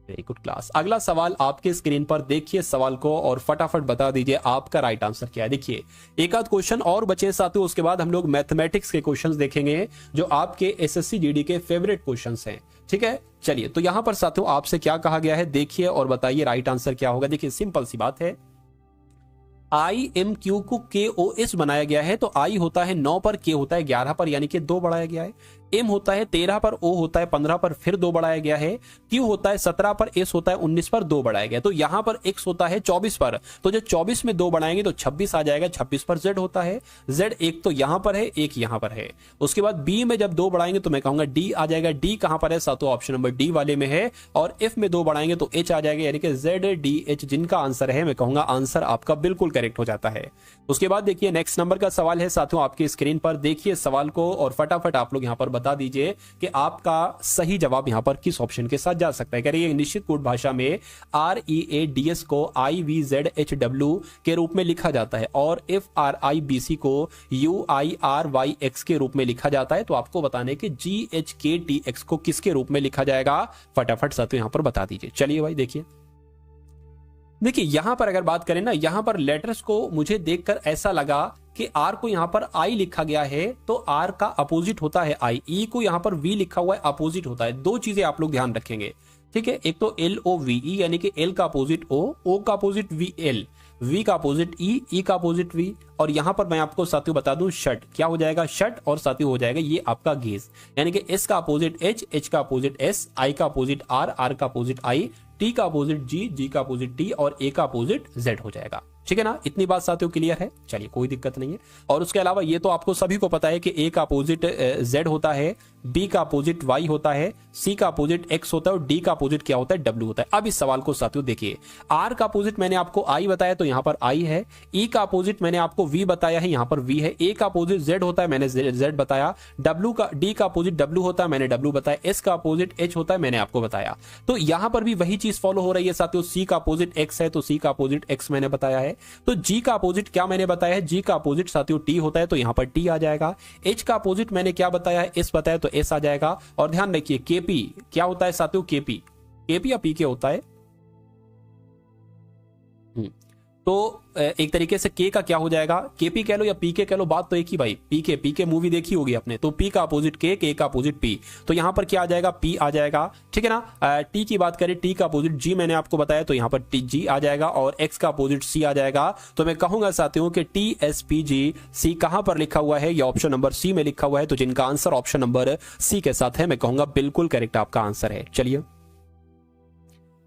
वेरी गुड क्लास। अगला सवाल आपके स्क्रीन पर देखिए सवाल को और फटाफट बता दीजिए आपका राइट आंसर क्या है। देखिए एक आध क्वेश्चन और बचे साथियों, उसके बाद हम लोग मैथमेटिक्स के क्वेश्चंस देखेंगे जो आपके एसएससी जीडी के फेवरेट क्वेश्चंस हैं। ठीक है, चलिए तो यहां पर साथियों आपसे क्या कहा गया है देखिए और बताइए राइट आंसर क्या होगा। देखिए सिंपल सी बात है, आई एम क्यू को के ओ एस बनाया गया है, तो आई होता है 9 पर, के होता है 11 पर, यानी कि 2 बढ़ाया गया है। एम होता है 13 पर, ओ होता है 15 पर, फिर 2 बढ़ाया गया है। क्यू होता है 17 पर, एस होता है 19 पर, 2 बढ़ाया गया। तो यहां पर एक्स होता है 24 पर, तो जब 24 में 2 बढ़ाएंगे तो 26 आ जाएगा। 26 पर जेड होता है, जेड एक तो यहां पर है, एक यहां पर है। उसके बाद बी में जब 2 बढ़ाएंगे तो मैं कहूंगा डी आ जाएगा। डी कहां पर है साथियों? ऑप्शन नंबर डी वाले में है। और एफ में 2 बढ़ाएंगे तो एच आ जाएगा, यानी कि जेड डी एच, जिनका आंसर है मैं कहूंगा आंसर आपका बिल्कुल करेक्ट हो जाता है। उसके बाद देखिए नेक्स्ट नंबर का सवाल है साथियों आपकी स्क्रीन पर, देखिए सवाल को और फटाफट आप लोग यहां पर बता दीजिए कि आपका सही जवाब यहां पर किस ऑप्शन के साथ जा सकता है। कह रही है निश्चित कूट भाषा में READS को IVZHW के रूप में लिखा जाता है और FRIBC को UIRYX के रूप में लिखा जाता है, तो आपको बताने कि GHKTX को किसके रूप में लिखा जाएगा? फटाफट साथियों यहां पर बता दीजिए। चलिए भाई देखिए यहां पर अगर बात करें ना, यहां पर लेटर्स को मुझे देखकर ऐसा लगा कि आर को यहां पर आई लिखा गया है तो आर का अपोजिट होता है आई। ई को यहां पर वी लिखा हुआ है, अपोजिट होता है। 2 चीजें आप लोग ध्यान रखेंगे, ठीक है। एक तो LOVE यानी कि एल का अपोजिट ओ का अपोजिट VL, वी का अपोजिट ई का अपोजिट वी। और यहां पर मैं आपको साथियों बता दूं शट क्या हो जाएगा? शट, और साथियों हो जाएगा ये आपका गेज, यानी कि एस का अपोजिट एच का अपोजिट एस, आई का अपोजिट आर का अपोजिट आई, टी का अपोजिट जी का अपोजिट टी और ए का अपोजिट जेड हो जाएगा। ठीक है ना, इतनी बात साथियों क्लियर है? चलिए कोई दिक्कत नहीं है। और उसके अलावा ये तो आपको सभी को पता है कि ए का अपोजिट जेड होता है, बी का अपोजिट वाई होता है, सी का अपोजिट एक्स होता है और डी का अपोजिट क्या होता है? डब्ल्यू होता है। अब इस सवाल को साथियों देखिए, आर का अपोजिट मैंने आपको आई बताया तो यहां पर आई है, ई का अपोजिट मैंने आपको वी बताया है, यहां पर वी है, ए का अपोजिट जेड होता है, मैंने जेड बताया, डी का अपोजिट डब्ल्यू होता है, मैंने डब्ल्यू बताया, एस का अपोजिट एच होता है, मैंने आपको बताया। तो यहां पर भी वही चीज फॉलो हो रही है साथियों। सी का अपोजिट एक्स है तो सी का अपोजिट एक्स मैंने बताया है। तो जी का अपोजिट क्या मैंने बताया है? जी का अपोजिट साथियों टी होता है तो यहां पर टी आ जाएगा। एच का अपोजिट मैंने क्या बताया है? एस बताया तो एस आ जाएगा। और ध्यान रखिए केपी क्या होता है साथियों? केपी या पीके होता है। तो एक तरीके से के का क्या हो जाएगा? केपी कह लो या पीके कह लो, बात तो एक ही भाई। पीके मूवी देखी होगी आपने, तो पी का अपोजिट के का अपोजिट पी, तो यहां पर क्या आ जाएगा? पी आ जाएगा। ठीक है ना। टी की बात करें, टी का अपोजिट जी मैंने आपको बताया तो यहां पर जी आ जाएगा और एक्स का अपोजिट सी आ जाएगा। तो मैं कहूंगा साथियों कि TSPG कहां पर लिखा हुआ है? ये ऑप्शन नंबर सी में लिखा हुआ है। तो जिनका आंसर ऑप्शन नंबर सी के साथ है मैं कहूंगा बिल्कुल करेक्ट आपका आंसर है। चलिए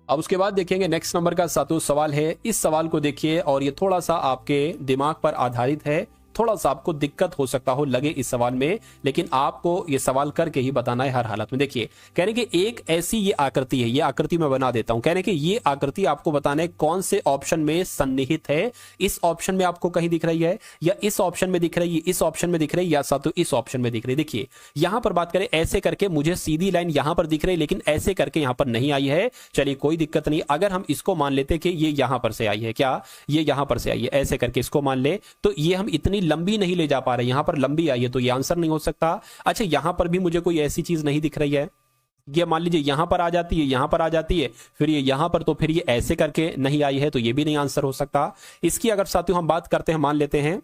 अब उसके बाद देखेंगे नेक्स्ट नंबर का साथियों सवाल है। इस सवाल को देखिए और ये थोड़ा सा आपके दिमाग पर आधारित है, थोड़ा सा आपको दिक्कत हो सकता हो लगे इस सवाल में, लेकिन आपको ये सवाल करके ही बताना है हर हालत में। देखिए कहने के एक ऐसी ये आकृति है, ये आकृति मैं बना देता हूं। कहने के ये आकृति आपको बताना है कौन से ऑप्शन में सन्निहित है। इस ऑप्शन में आपको कहीं दिख रही है या इस ऑप्शन में दिख रही है, इस ऑप्शन में दिख रही है या साथियों इस ऑप्शन में दिख रही है। देखिए यहां पर बात करें ऐसे करके मुझे सीधी लाइन यहां पर दिख रही है, लेकिन ऐसे करके यहां पर नहीं आई है। चलिए कोई दिक्कत नहीं, अगर हम इसको मान लेते कि ये यहां पर से आई है, क्या ये यहां पर से आई है, ऐसे करके इसको मान ले तो ये हम इतनी लंबी नहीं ले जा पा रहे, यहां पर लंबी आई है तो ये आंसर नहीं हो सकता। अच्छा यहां पर भी मुझे कोई ऐसी चीज नहीं दिख रही है, ये मान लीजिए यहां पर आ जाती है, यहां पर आ जाती है, फिर ये यहां पर, तो फिर ये ऐसे करके नहीं आई है तो ये भी नहीं आंसर हो सकता। इसकी अगर साथियों हम बात करते हैं, मान लेते हैं,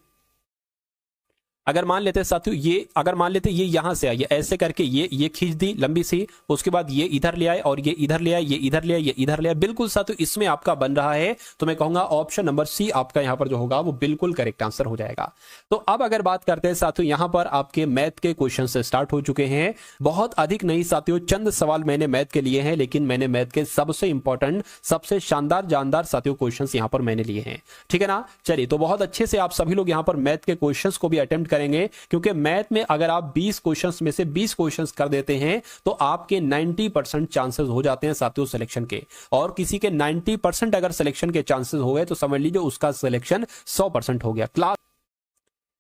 अगर मान लेते हैं साथियों ये, अगर मान लेते ये यहां से आई ऐसे करके ये खींच दी लंबी सी, उसके बाद ये इधर ले आए और ये इधर ले आए, ये इधर ले आए, ये इधर ले आए, बिल्कुल साथियों इसमें आपका बन रहा है। तो मैं कहूंगा ऑप्शन नंबर सी आपका यहां पर जो होगा वो बिल्कुल करेक्ट आंसर हो जाएगा। तो अब अगर बात करते हैं साथियों, यहां पर आपके मैथ के क्वेश्चन से स्टार्ट हो चुके हैं। बहुत अधिक नहीं साथियों, चंद सवाल मैंने मैथ के लिए हैं, लेकिन मैंने मैथ के सबसे इंपॉर्टेंट, सबसे शानदार जानदार साथियों क्वेश्चन यहां पर मैंने लिए हैं। ठीक है ना। चलिए तो बहुत अच्छे से आप सभी लोग यहां पर मैथ के क्वेश्चंस को भी अटेम्प्ट करेंगे, क्योंकि मैथ में अगर आप 20 क्वेश्चंस में से 20 क्वेश्चंस कर देते हैं तो आपके 90% चांसेस हो जाते हैं साथियों सिलेक्शन के, और किसी के 90% अगर सिलेक्शन के चांसेस हो गए तो समझ लीजिए उसका सिलेक्शन 100% हो गया। क्लास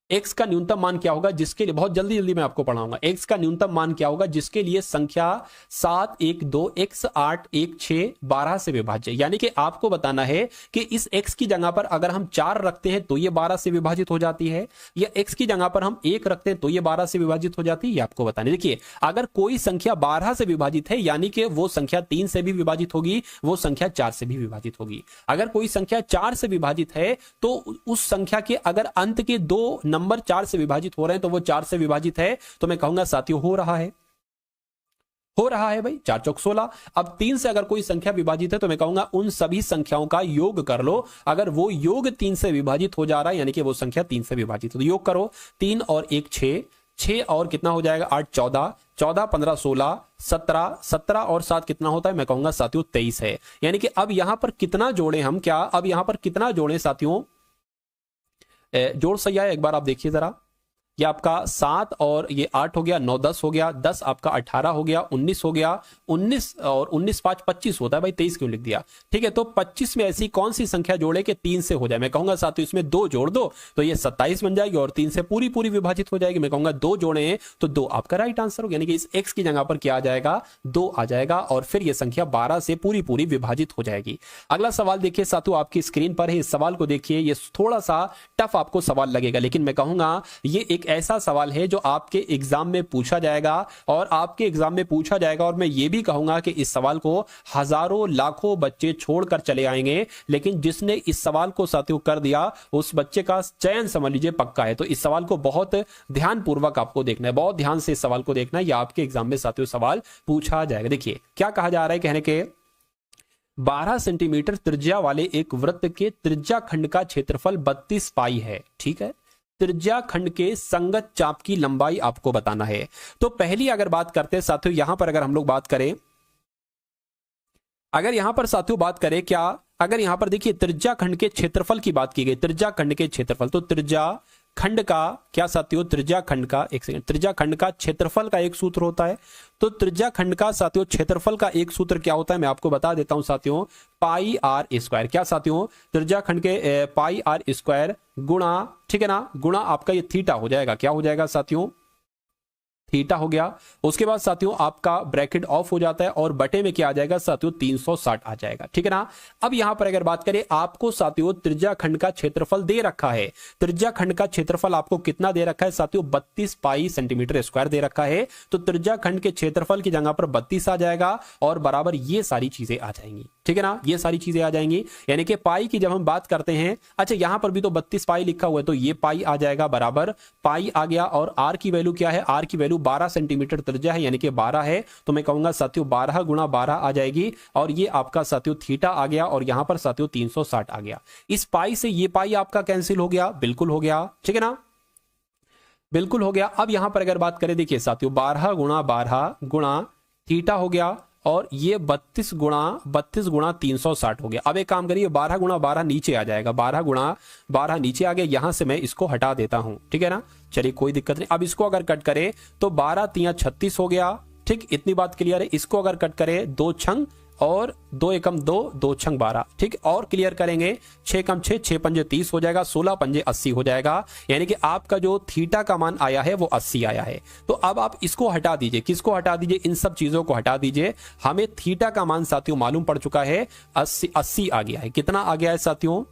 x का न्यूनतम मान क्या होगा जिसके लिए, बहुत जल्दी जल्दी मैं आपको पढ़ाऊंगा, x का न्यूनतम मान क्या होगा जिसके लिए संख्या 7, 1, 2, x 8, 1, 6, 12 से विभाज्य, यानी कि आपको बताना है कि इस x की जगह पर अगर हम 4 रखते हैं तो ये 12 से विभाजित हो जाती है, या x की जगह पर हम 1 रखते हैं तो ये 12 से विभाजित हो जाती है, ये आपको बताना है। देखिए अगर कोई संख्या 12 से विभाजित है यानी कि वो संख्या 3 से भी विभाजित होगी, वो संख्या 4 से भी विभाजित होगी। अगर कोई संख्या 4 से विभाजित है तो उस संख्या के अगर अंत के दो नंबर 4 से विभाजित हो रहे हैं तो वो 4 से विभाजित है, तो मैं कहूंगा साथियों हो रहा है भाई, 4 चौक 16। अब 3 से अगर कोई संख्या विभाजित है तो मैं कहूंगा उन सभी संख्याओं का योग कर लो, अगर वो योग 3 से विभाजित हो जा रहा है यानी कि वो संख्या 3 से विभाजित हो, तो योग करो, 3 और 1 6, 6 और कितना हो जाएगा 8 14, 14 15 16 17, 17 और 7 कितना होता है, मैं कहूंगा साथियों 23 है। यानी कि अब यहां पर कितना जोड़े हम, क्या अब यहां पर कितना जोड़े साथियों, जोड़ सही है, एक बार आप देखिए जरा, ये आपका 7 और ये 8 हो गया, 9 10 हो गया, 10 आपका 18 हो गया, 19 हो गया, 19 और 19 5 25 होता है भाई, 23 क्यों लिख दिया, ठीक है। तो 25 में ऐसी कौन सी संख्या जोड़े कि 3 से हो जाए, मैं कहूंगा साथियों इसमें 2 जोड़ दो तो ये 27 बन जाएगी और 3 से पूरी पूरी विभाजित हो जाएगी, मैं कहूंगा 2 जोड़े हैं तो 2 आपका राइट आंसर होगा, यानी कि इस x की जगह पर क्या आ जाएगा 2 आ जाएगा और फिर ये संख्या 12 से पूरी पूरी विभाजित हो जाएगी। अगला सवाल देखिए साथियों आपकी स्क्रीन पर है, इस सवाल को देखिए, ये थोड़ा सा टफ आपको सवाल लगेगा लेकिन मैं कहूंगा ये एक ऐसा सवाल है जो आपके एग्जाम में पूछा जाएगा, और आपके एग्जाम में पूछा जाएगा, और मैं ये भी कहूंगा कि इस सवाल को हजारों लाखों बच्चे छोड़कर चले आएंगे, लेकिन जिसने इस सवाल को साथियों कर दिया उस बच्चे का चयन समझ लीजिए पक्का है। तो इस सवाल को बहुत ध्यानपूर्वक आपको देखना है, बहुत ध्यान से इस सवाल को देखना है, या आपके एग्जाम में साथियों सवाल पूछा जाएगा। देखिए क्या कहा जा रहा है, कहने के 12 सेंटीमीटर त्रिज्या वाले एक वृत्त के त्रिज्या खंड का क्षेत्रफल 32 पाई है, ठीक है। त्रिज्या खंड के संगत चाप की लंबाई आपको बताना है। तो पहली अगर बात करते हैं साथियों, यहां पर अगर हम लोग बात करें, अगर यहां पर साथियों बात करें क्या, अगर यहां पर देखिए त्रिज्या खंड के क्षेत्रफल की बात की गई, त्रिज्या खंड के क्षेत्रफल, तो त्रिज्या खंड का क्या साथियों, त्रिज्या खंड का, एक सेकंड, त्रिज्या खंड का क्षेत्रफल का एक सूत्र होता है, तो त्रिज्या खंड का साथियों क्षेत्रफल का एक सूत्र क्या होता है मैं आपको बता देता हूं साथियों, पाई आर स्क्वायर, क्या साथियों, त्रिज्या खंड के पाई आर स्क्वायर गुणा, ठीक है ना, गुणा आपका ये थीटा हो जाएगा, क्या हो जाएगा साथियों, थीटा हो गया। उसके बाद साथियों आपका ब्रैकेट ऑफ हो जाता है और बटे में क्या आ जाएगा साथियों 360 आ जाएगा, ठीक है ना। अब यहां पर अगर बात करें, आपको साथियों त्रिज्या खंड का क्षेत्रफल दे रखा है, त्रिज्या खंड का क्षेत्रफल आपको कितना दे रखा है साथियों, 32 पाई सेंटीमीटर स्क्वायर दे रखा है, तो त्रिज्या खंड के क्षेत्रफल की जगह पर 32 आ जाएगा और बराबर ये सारी चीजें आ जाएंगी, ठीक है ना, ये सारी चीजें आ जाएंगी। यानी कि पाई की जब हम बात करते हैं, अच्छा यहां पर भी तो 32 पाई लिखा हुआ है, तो ये पाई आ जाएगा बराबर पाई आ गया, और आर की वैल्यू क्या है, आर की वैल्यू 12 सेंटीमीटर त्रिज्या है यानी कि 12 है, तो मैं कहूंगा साथियों 12 गुणा 12 आ जाएगी, और ये आपका साथियों थीटा आ गया, और यहां पर साथियों 360 आ गया। इस पाई से ये पाई आपका कैंसिल हो गया, बिल्कुल हो गया, ठीक है ना, बिल्कुल हो गया। अब यहां पर अगर बात करें, देखिए साथियों 12 गुणा थीटा हो गया, और ये 32 गुणा 360 हो गया। अब एक काम करिए, 12 गुणा 12 नीचे आ जाएगा, 12 गुणा 12 नीचे आ गया, यहां से मैं इसको हटा देता हूं, ठीक है ना, चलिए कोई दिक्कत नहीं। अब इसको अगर कट करें तो 12 3 36 हो गया, ठीक, इतनी बात क्लियर है। इसको अगर कट करें 2 छंग और 2 एकम 2, 2 छंग 12, ठीक, और क्लियर करेंगे 6 कम 6, 6 पंजे 30 हो जाएगा, 16 पंजे 80 हो जाएगा, यानी कि आपका जो थीटा का मान आया है वो 80 आया है। तो अब आप इसको हटा दीजिए, किसको हटा दीजिए, इन सब चीजों को हटा दीजिए, हमें थीटा का मान साथियों मालूम पड़ चुका है, 80 आ गया है। कितना आ गया है साथियों,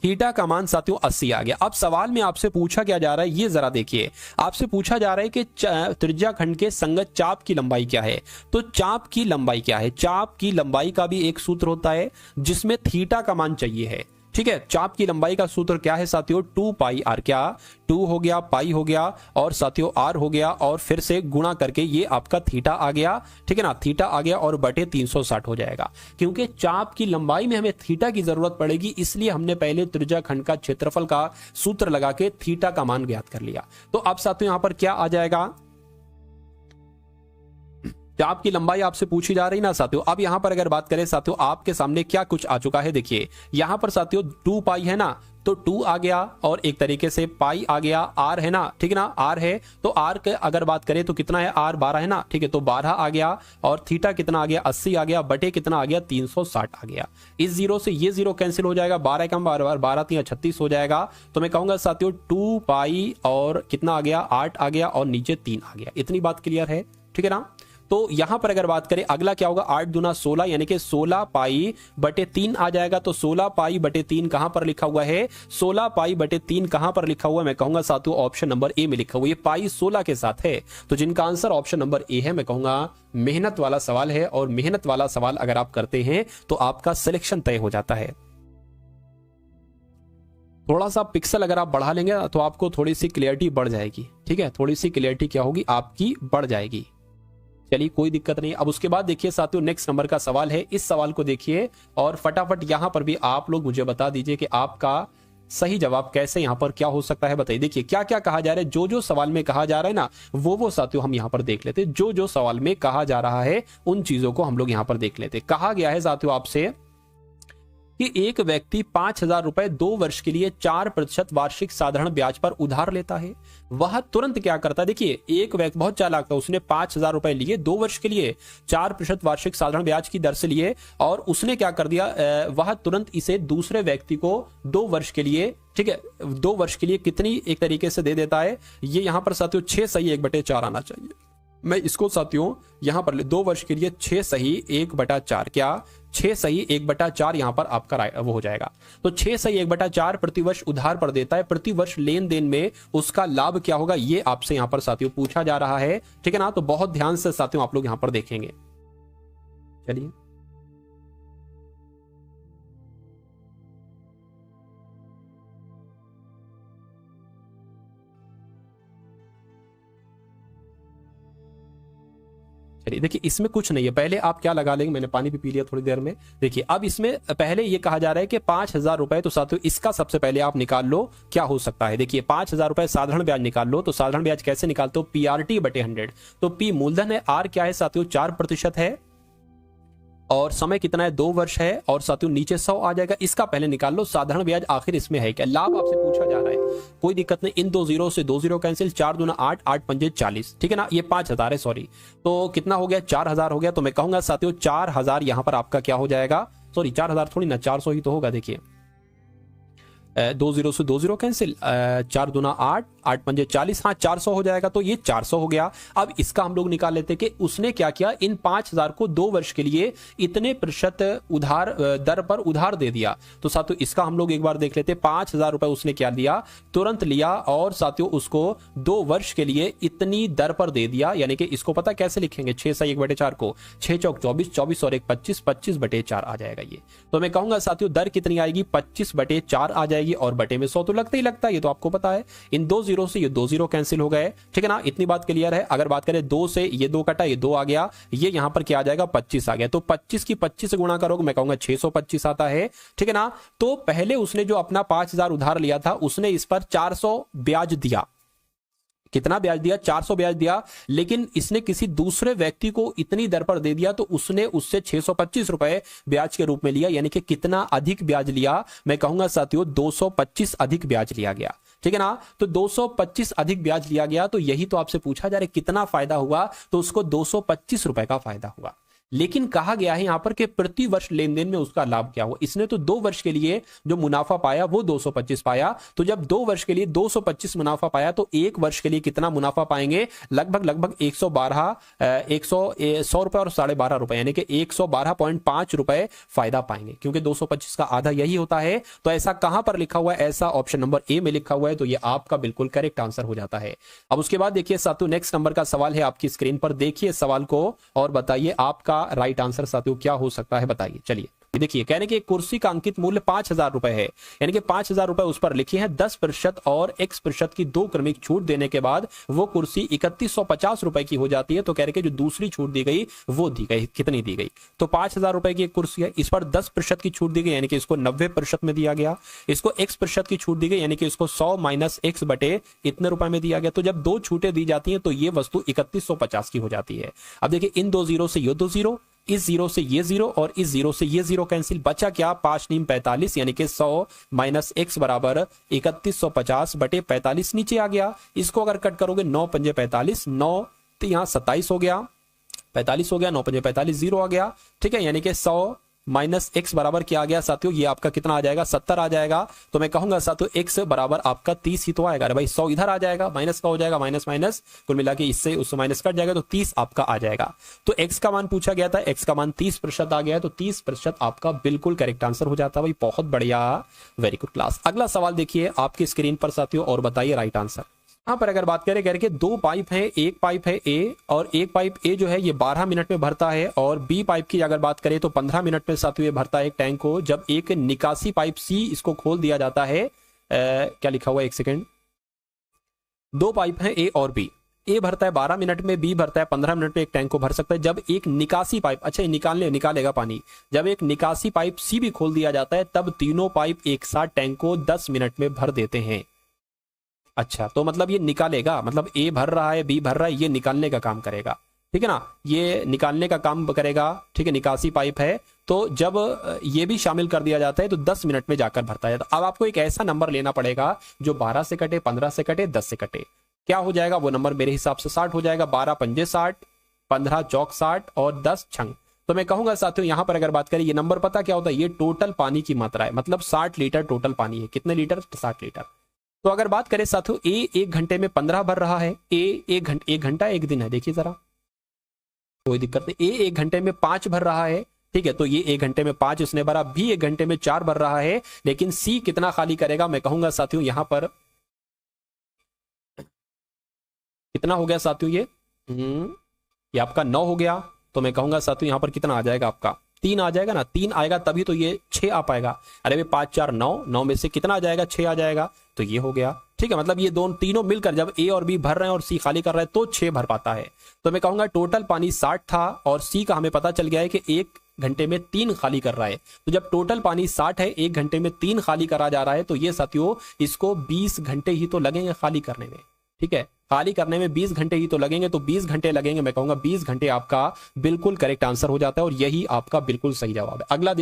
थीटा का मान साथियों 80 आ गया। अब सवाल में आपसे पूछा क्या जा रहा है, ये जरा देखिए, आपसे पूछा जा रहा है कि त्रिज्या खंड के संगत चाप की लंबाई क्या है। तो चाप की लंबाई क्या है, चाप की लंबाई का भी एक सूत्र होता है जिसमें थीटा का मान चाहिए है, ठीक है। चाप की लंबाई का सूत्र क्या है साथियों, 2 पाई आर, क्या 2 हो गया, पाई हो गया, और साथियों आर हो गया, और फिर से गुणा करके ये आपका थीटा आ गया, ठीक है ना, थीटा आ गया और बटे 360 हो जाएगा। क्योंकि चाप की लंबाई में हमें थीटा की जरूरत पड़ेगी, इसलिए हमने पहले त्रिज्या खंड का क्षेत्रफल का सूत्र लगा के थीटा का मान ज्ञात कर लिया। तो अब साथियों यहां पर क्या आ जाएगा, चाप की लंबाई आपसे पूछी जा रही ना साथियों। अब यहां पर अगर बात करें साथियों, आपके सामने क्या कुछ आ चुका है, देखिए यहां पर साथियों 2 पाई है ना, तो 2 आ गया और एक तरीके से पाई आ गया, आर है ना, ठीक है ना, आर है तो आर के अगर बात करें तो कितना है, आर 12 है ना, ठीक है, तो 12 आ गया और थीटा कितना आ गया, 80 आ गया, बटे कितना आ गया, 360 आ गया। इस जीरो से ये जीरो कैंसिल हो जाएगा, 12 कम 12 12 3 36 हो जाएगा। तो मैं कहूंगा साथियों 2 पाई और कितना आ गया, 8 आ गया और नीचे 3 आ गया। इतनी बात क्लियर है, ठीक है ना। तो यहां पर अगर बात करें अगला क्या होगा, 8 दूना 16 यानी कि 16 पाई बटे 3 आ जाएगा। तो 16 पाई बटे 3 कहां पर लिखा हुआ है, 16 पाई बटे 3 कहां पर लिखा हुआ है, मैं कहूंगा साथियों ऑप्शन नंबर ए में लिखा हुआ है। ये पाई 16 के साथ है, तो जिनका आंसर ऑप्शन नंबर ए है, मैं कहूंगा मेहनत वाला सवाल है। और मेहनत वाला सवाल अगर आप करते हैं तो आपका सिलेक्शन तय हो जाता है। थोड़ा सा पिक्सल अगर आप बढ़ा लेंगे तो आपको थोड़ी सी क्लियरिटी बढ़ जाएगी, ठीक है, थोड़ी सी क्लियरिटी क्या होगी आपकी, बढ़ जाएगी। चलिए कोई दिक्कत नहीं। अब उसके बाद देखिए साथियों नेक्स्ट नंबर का सवाल है, इस सवाल को देखिए और फटाफट यहां पर भी आप लोग मुझे बता दीजिए कि आपका सही जवाब कैसे यहां पर क्या हो सकता है, बताइए। देखिए क्या क्या कहा जा रहा है, जो सवाल में कहा जा रहा है ना वो साथियों हम यहां पर देख लेते हैं। जो सवाल में कहा जा रहा है उन चीजों को हम लोग यहां पर देख लेते। कहा गया है साथियों आपसे कि एक व्यक्ति 5,000 रुपए 2 वर्ष के लिए 4% वार्षिक साधारण ब्याज पर उधार लेता है। वह तुरंत क्या करता है, देखिए एक व्यक्ति बहुत चालाक था, उसने 5,000 रुपए लिए 2 वर्ष के लिए 4% वार्षिक साधारण ब्याज की दर से लिए और उसने क्या कर दिया, वह तुरंत इसे दूसरे व्यक्ति को 2 वर्ष के लिए, ठीक है, 2 वर्ष के लिए कितनी एक तरीके से दे देता है। ये यहां पर साथियों 6 सही 1/4 आना चाहिए। मैं इसको साथियों यहां पर 2 वर्ष के लिए 6 सही 1/4, क्या 6 सही 1/4 यहां पर आपका वो हो जाएगा। तो 6 सही 1/4 प्रतिवर्ष उधार पर देता है। प्रतिवर्ष लेन देन में उसका लाभ क्या होगा, ये आपसे यहां पर साथियों पूछा जा रहा है, ठीक है ना। तो बहुत ध्यान से साथियों आप लोग यहां पर देखेंगे। चलिए देखिए इसमें कुछ नहीं है, पहले आप क्या लगा लेंगे, मैंने पानी भी पी लिया थोड़ी देर में। देखिए अब इसमें पहले ये कहा जा रहा है कि 5,000 रुपए, तो साथियों इसका सबसे पहले आप निकाल लो क्या हो सकता है। देखिए 5,000 रुपए साधारण ब्याज निकाल लो, तो साधारण ब्याज कैसे निकालते हो, PRT बटे 100। तो P मूलधन है, R क्या है साथियों 4% है और समय कितना है 2 वर्ष है और साथियों नीचे 100 आ जाएगा। इसका पहले निकाल लो साधारण ब्याज आखिर इसमें है क्या, लाभ आपसे पूछा जा रहा है, कोई दिक्कत नहीं। इन 2 जीरो से 2 जीरो कैंसिल, 4 दूना 8 8 पंजे 40, ठीक है ना। ये 5,000 है, सॉरी, तो कितना हो गया 4,000 हो गया। तो मैं कहूंगा साथियों 4,000 यहां पर आपका क्या हो जाएगा, सॉरी 4,000 थोड़ी ना 400 ही तो होगा। देखिए 2 जीरो से 2 जीरो कैंसिल, 4 दूना 8 8 पंजे 40, हाँ 400 हो जाएगा। तो ये 400 हो गया। अब इसका हम लोग निकाल लेते कि उसने क्या किया, इन 5,000 को 2 वर्ष के लिए इतने प्रतिशत उधार दर पर उधार दे दिया। तो साथियों इसका हम लोग एक बार देख लेते। 5,000 रुपए उसने क्या लिया, तुरंत लिया और साथियों उसको 2 वर्ष के लिए इतनी दर पर दे दिया। यानी कि इसको पता कैसे लिखेंगे, 6 सही 1/4 को 6 चौक 24, 24 और 1 25, 25/4 आ जाएगा ये। तो मैं कहूंगा साथियों दर कितनी आएगी, 25/4 आ जाएगी और बटे में 100 तो लगता ही लगता है, ये तो आपको पता है। इन 2 जीरो से ये 2 जीरो कैंसिल हो गए, ठीक है ना। इतनी बात क्लियर है। अगर बात करें 2 से ये 2 कटा, ये 2 आ गया, ये यहां पर क्या आ जाएगा 25 आ गया। तो 25 की 25 से गुणा करोगे, मैं कहूंगा 625 आता है, ठीक है ना। तो पहले उसने जो अपना 5,000 उधार लिया था उसने इस पर 400 ब्याज दिया। कितना ब्याज दिया, 400 ब्याज दिया, लेकिन इसने किसी दूसरे व्यक्ति को इतनी दर पर दे दिया तो उसने उससे 625 रुपए ब्याज के रूप में लिया। यानी कि कितना अधिक ब्याज लिया, मैं कहूंगा साथियों 225 अधिक ब्याज लिया गया, ठीक है ना। तो 225 अधिक ब्याज लिया गया। तो यही तो आपसे पूछा जा रहा है कितना फायदा हुआ, तो उसको 225 रुपए का फायदा हुआ। लेकिन कहा गया है यहां पर कि प्रति वर्ष लेन देन में उसका लाभ क्या हुआ। इसने तो 2 वर्ष के लिए जो मुनाफा पाया वो 225 पाया। तो जब 2 वर्ष के लिए 225 मुनाफा पाया तो 1 वर्ष के लिए कितना मुनाफा पाएंगे, लगभग 112 100 रुपए और 12.5 रुपए, यानी कि 112.5 रुपए फायदा पाएंगे, क्योंकि 225 का आधा यही होता है। तो ऐसा कहां पर लिखा हुआ है, ऐसा ऑप्शन नंबर ए में लिखा हुआ है। तो ये आपका बिल्कुल करेक्ट आंसर हो जाता है। अब उसके बाद देखिए साथियों नेक्स्ट नंबर का सवाल है आपकी स्क्रीन पर, देखिए सवाल को और बताइए आपका राइट आंसर साथियों क्या हो सकता है, बताइए। चलिए देखिए कह रहे कि एक कुर्सी का अंकित मूल्य 5,000 रुपए है, यानी कि 5,000 रुपए उस पर लिखे हैं, 10% और x% की 2 क्रमिक छूट देने के बाद वो कुर्सी 3150 रुपए की हो जाती है। तो कह रहे कि जो दूसरी छूट दी गई वो दी गई, कितनी दी गई? तो 5,000 रुपए की एक कुर्सी है, इस पर 10% की छूट दी गई, यानी कि इसको 90% में दिया गया। इसको x% की छूट दी गई, यानी कि इसको 100 माइनस x बटे इतने रुपए में दिया गया। तो जब दो छूटें दी जाती हैं तो ये वस्तु 3150 की हो जाती है। अब देखिए इन दो जीरो से ये दो जीरो, इस जीरो से ये जीरो और इस जीरो से ये जीरो कैंसिल, बचा क्या? 5 नीम 45, यानी कि 100 माइनस x बराबर 3150 बटे 45 नीचे आ गया। इसको अगर कट करोगे 9 पंजे 45, 9 तो यहाँ 27 हो गया, 45 हो गया, 9 पंजे 45, जीरो आ गया। ठीक है, यानी कि 100 माइनस x बराबर क्या आ गया साथियों? ये आपका कितना आ जाएगा? 70 आ जाएगा। तो मैं कहूंगा साथियों x बराबर आपका 30 ही तो आएगा। अरे भाई 100 इधर आ जाएगा, माइनस का हो जाएगा, माइनस माइनस कुल मिला के इससे उससे माइनस कट जाएगा, तो 30 आपका आ जाएगा। तो x का मान पूछा गया था, x का मान 30% आ गया है, तो 30% आपका बिल्कुल करेक्ट आंसर हो जाता है। भाई बहुत बढ़िया, वेरी गुड क्लास। अगला सवाल देखिए आपकी स्क्रीन पर साथियों और बताइए राइट आंसर। यहाँ पर अगर बात करें, कह रहे कि 2 पाइप है, एक पाइप है ए और एक पाइप ए जो है ये 12 मिनट में भरता है, और बी पाइप की अगर बात करें तो 15 मिनट में साथियों ये भरता है एक टैंक को। जब एक निकासी पाइप सी इसको खोल दिया जाता है, क्या लिखा हुआ है, एक सेकेंड। 2 पाइप है ए और बी, ए भरता है 12 मिनट में, बी भरता है 15 मिनट में एक टैंक को भर सकता है। जब एक निकासी पाइप, अच्छा निकालेगा पानी, जब एक निकासी पाइप सी भी खोल दिया जाता है तब तीनों पाइप एक साथ टैंक को 10 मिनट में भर देते हैं। अच्छा, तो मतलब ये निकालेगा, मतलब ए भर रहा है, बी भर रहा है, ये निकालने का काम करेगा। ठीक है ना, ये निकालने का काम करेगा। ठीक है, निकासी पाइप है, तो जब ये भी शामिल कर दिया जाता है तो 10 मिनट में जाकर भरता है। तो अब आपको एक ऐसा नंबर लेना पड़ेगा जो 12 से कटे, 15 से कटे, 10 से कटे। क्या हो जाएगा वो नंबर? मेरे हिसाब से 60 हो जाएगा। 12 पंजे 60, 15 चौक 60 और 10 छंग। तो मैं कहूंगा साथियों यहां पर अगर बात करें, ये नंबर पता क्या होता है? ये टोटल पानी की मात्रा है, मतलब 60 लीटर टोटल पानी है। कितने लीटर? 60 लीटर। तो अगर बात करें साथियों, ए 1 घंटे में 15 भर रहा है, ए 1 घंटा 1 दिन है, देखिए जरा, कोई दिक्कत नहीं। ए 1 घंटे में 5 भर रहा है, ठीक है, तो ये 1 घंटे में 5 इसने भरा। बी 1 घंटे में 4 भर रहा है, लेकिन सी कितना खाली करेगा? मैं कहूंगा साथियों यहां पर कितना हो गया साथियों? ये आपका 9 हो गया। तो मैं कहूंगा साथियों यहां पर कितना आ जाएगा आपका? 3 आ जाएगा ना, 3 आएगा तभी तो ये 6 आ पाएगा। अरे भाई 5 4 9, 9 में से कितना आ जाएगा? 6 आ जाएगा, तो ये हो गया। ठीक है, मतलब ये दोनों तीनों मिलकर जब ए और बी भर रहे हैं और सी खाली कर रहा है तो 6 भर पाता है। तो मैं कहूंगा टोटल पानी 60 था और सी का हमें पता चल गया है कि 1 घंटे में 3 खाली कर रहा है। तो जब टोटल पानी 60 है, 1 घंटे में 3 खाली करा जा रहा है, तो ये साथियों इसको 20 घंटे ही तो लगेंगे खाली करने में। ठीक है, खाली करने में 20 घंटे ही तो लगेंगे, तो 20 घंटे लगेंगे। मैं कहूंगा 20 घंटे आपका बिल्कुल करेक्ट आंसर हो जाता है और यही आपका बिल्कुल सही जवाब है। अगला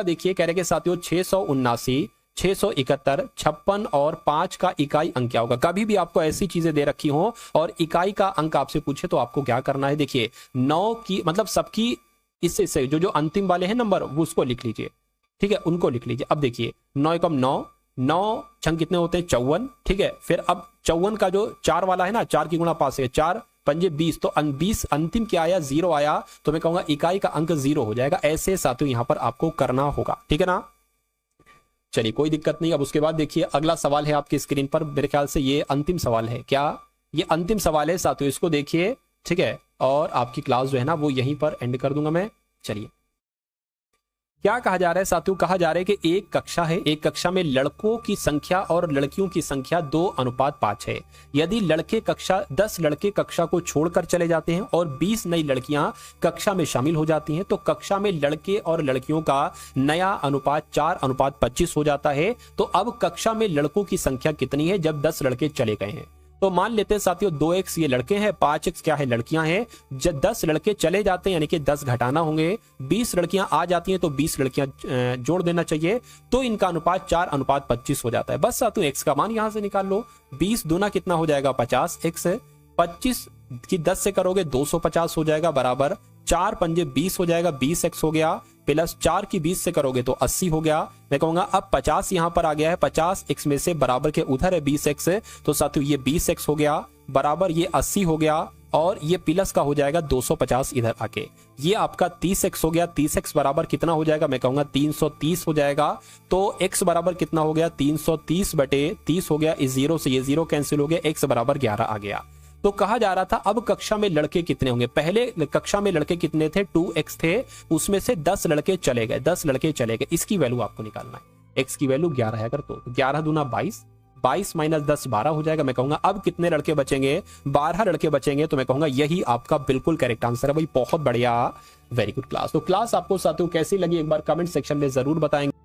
देखिए कह रहे कि साथियों 679, 671, 56 और 5 का इकाई अंक क्या होगा? कभी भी आपको ऐसी चीजें दे रखी हो और इकाई का अंक आपसे पूछे तो आपको क्या करना है? देखिए 9 की मतलब सबकी इससे जो अंतिम वाले हैं नंबर वो उसको लिख लीजिए। ठीक है, उनको लिख लीजिए। अब देखिए 9 एकम 9, 9 छंग कितने होते हैं? 54। ठीक है, फिर अब 54 का जो 4 वाला है ना, 4 की गुणा 5 है, 4 पंजे 20, तो 20 अंतिम क्या आया? 0 आया। तो मैं कहूंगा इकाई का अंक 0 हो जाएगा। ऐसे साथियों यहां पर आपको करना होगा। ठीक है ना, चलिए कोई दिक्कत नहीं। अब उसके बाद देखिए अगला सवाल है आपकी स्क्रीन पर, मेरे ख्याल से ये अंतिम सवाल है। क्या ये अंतिम सवाल है साथियों? इसको देखिए, ठीक है, और आपकी क्लास जो है ना वो यहीं पर एंड कर दूंगा मैं। चलिए, क्या कहा जा रहा है साथियों? कहा जा रहा है कि एक कक्षा है, एक कक्षा में लड़कों की संख्या और लड़कियों की संख्या 2:5 है। यदि 10 लड़के कक्षा को छोड़कर चले जाते हैं और 20 नई लड़कियां कक्षा में शामिल हो जाती हैं, तो कक्षा में लड़के और लड़कियों का नया अनुपात 4:25 हो जाता है। तो अब कक्षा में लड़कों की संख्या कितनी है जब 10 लड़के चले गए हैं? तो मान लेते हैं साथियों 2x ये लड़के हैं, 5x क्या है? लड़कियां हैं। जब 10 लड़के चले जाते हैं यानी कि 10 घटाना होंगे, 20 लड़कियां आ जाती हैं तो 20 लड़कियां जोड़ देना चाहिए, तो इनका अनुपात 4:25 हो जाता है। बस साथियों x का मान यहां से निकाल लो। 20 दूना कितना हो जाएगा? 50, x 25 की 10 से करोगे 250 हो जाएगा, बराबर 4 पंजे 20 हो जाएगा, 20x हो गया, प्लस 4 की 20 से करोगे तो 80 हो गया। मैं कहूंगा अब 50 यहां पर आ गया है, 50 x में से बराबर के उधर है 20x, तो साथियों ये 20x हो गया, बराबर ये 80 हो गया, और ये प्लस का हो जाएगा 250 इधर आके, ये आपका 30x हो गया। 30x बराबर कितना हो जाएगा? मैं कहूंगा 330 हो जाएगा। तो x बराबर कितना हो गया? 330 बटे 30 हो गया। इस 0 से ये 0 कैंसिल हो गया, x बराबर 11 आ गया। तो कहा जा रहा था अब कक्षा में लड़के कितने होंगे। पहले कक्षा में लड़के कितने थे, 2x थे, उसमें से 10 लड़के चले गए, 10 लड़के चले गए। इसकी वैल्यू आपको निकालना है। x की वैल्यू 11 है अगर तो 11 दूना 22, 22 माइनस 10 12 हो जाएगा। मैं कहूंगा अब कितने लड़के बचेंगे, 12 लड़के बचेंगे। तो मैं कहूंगा यही आपका बिल्कुल करेक्ट आंसर है भाई, बहुत बढ़िया, वेरी गुड क्लास। तो क्लास आपको साथियों कैसी लगी एक बार कमेंट सेक्शन में जरूर बताएंगे।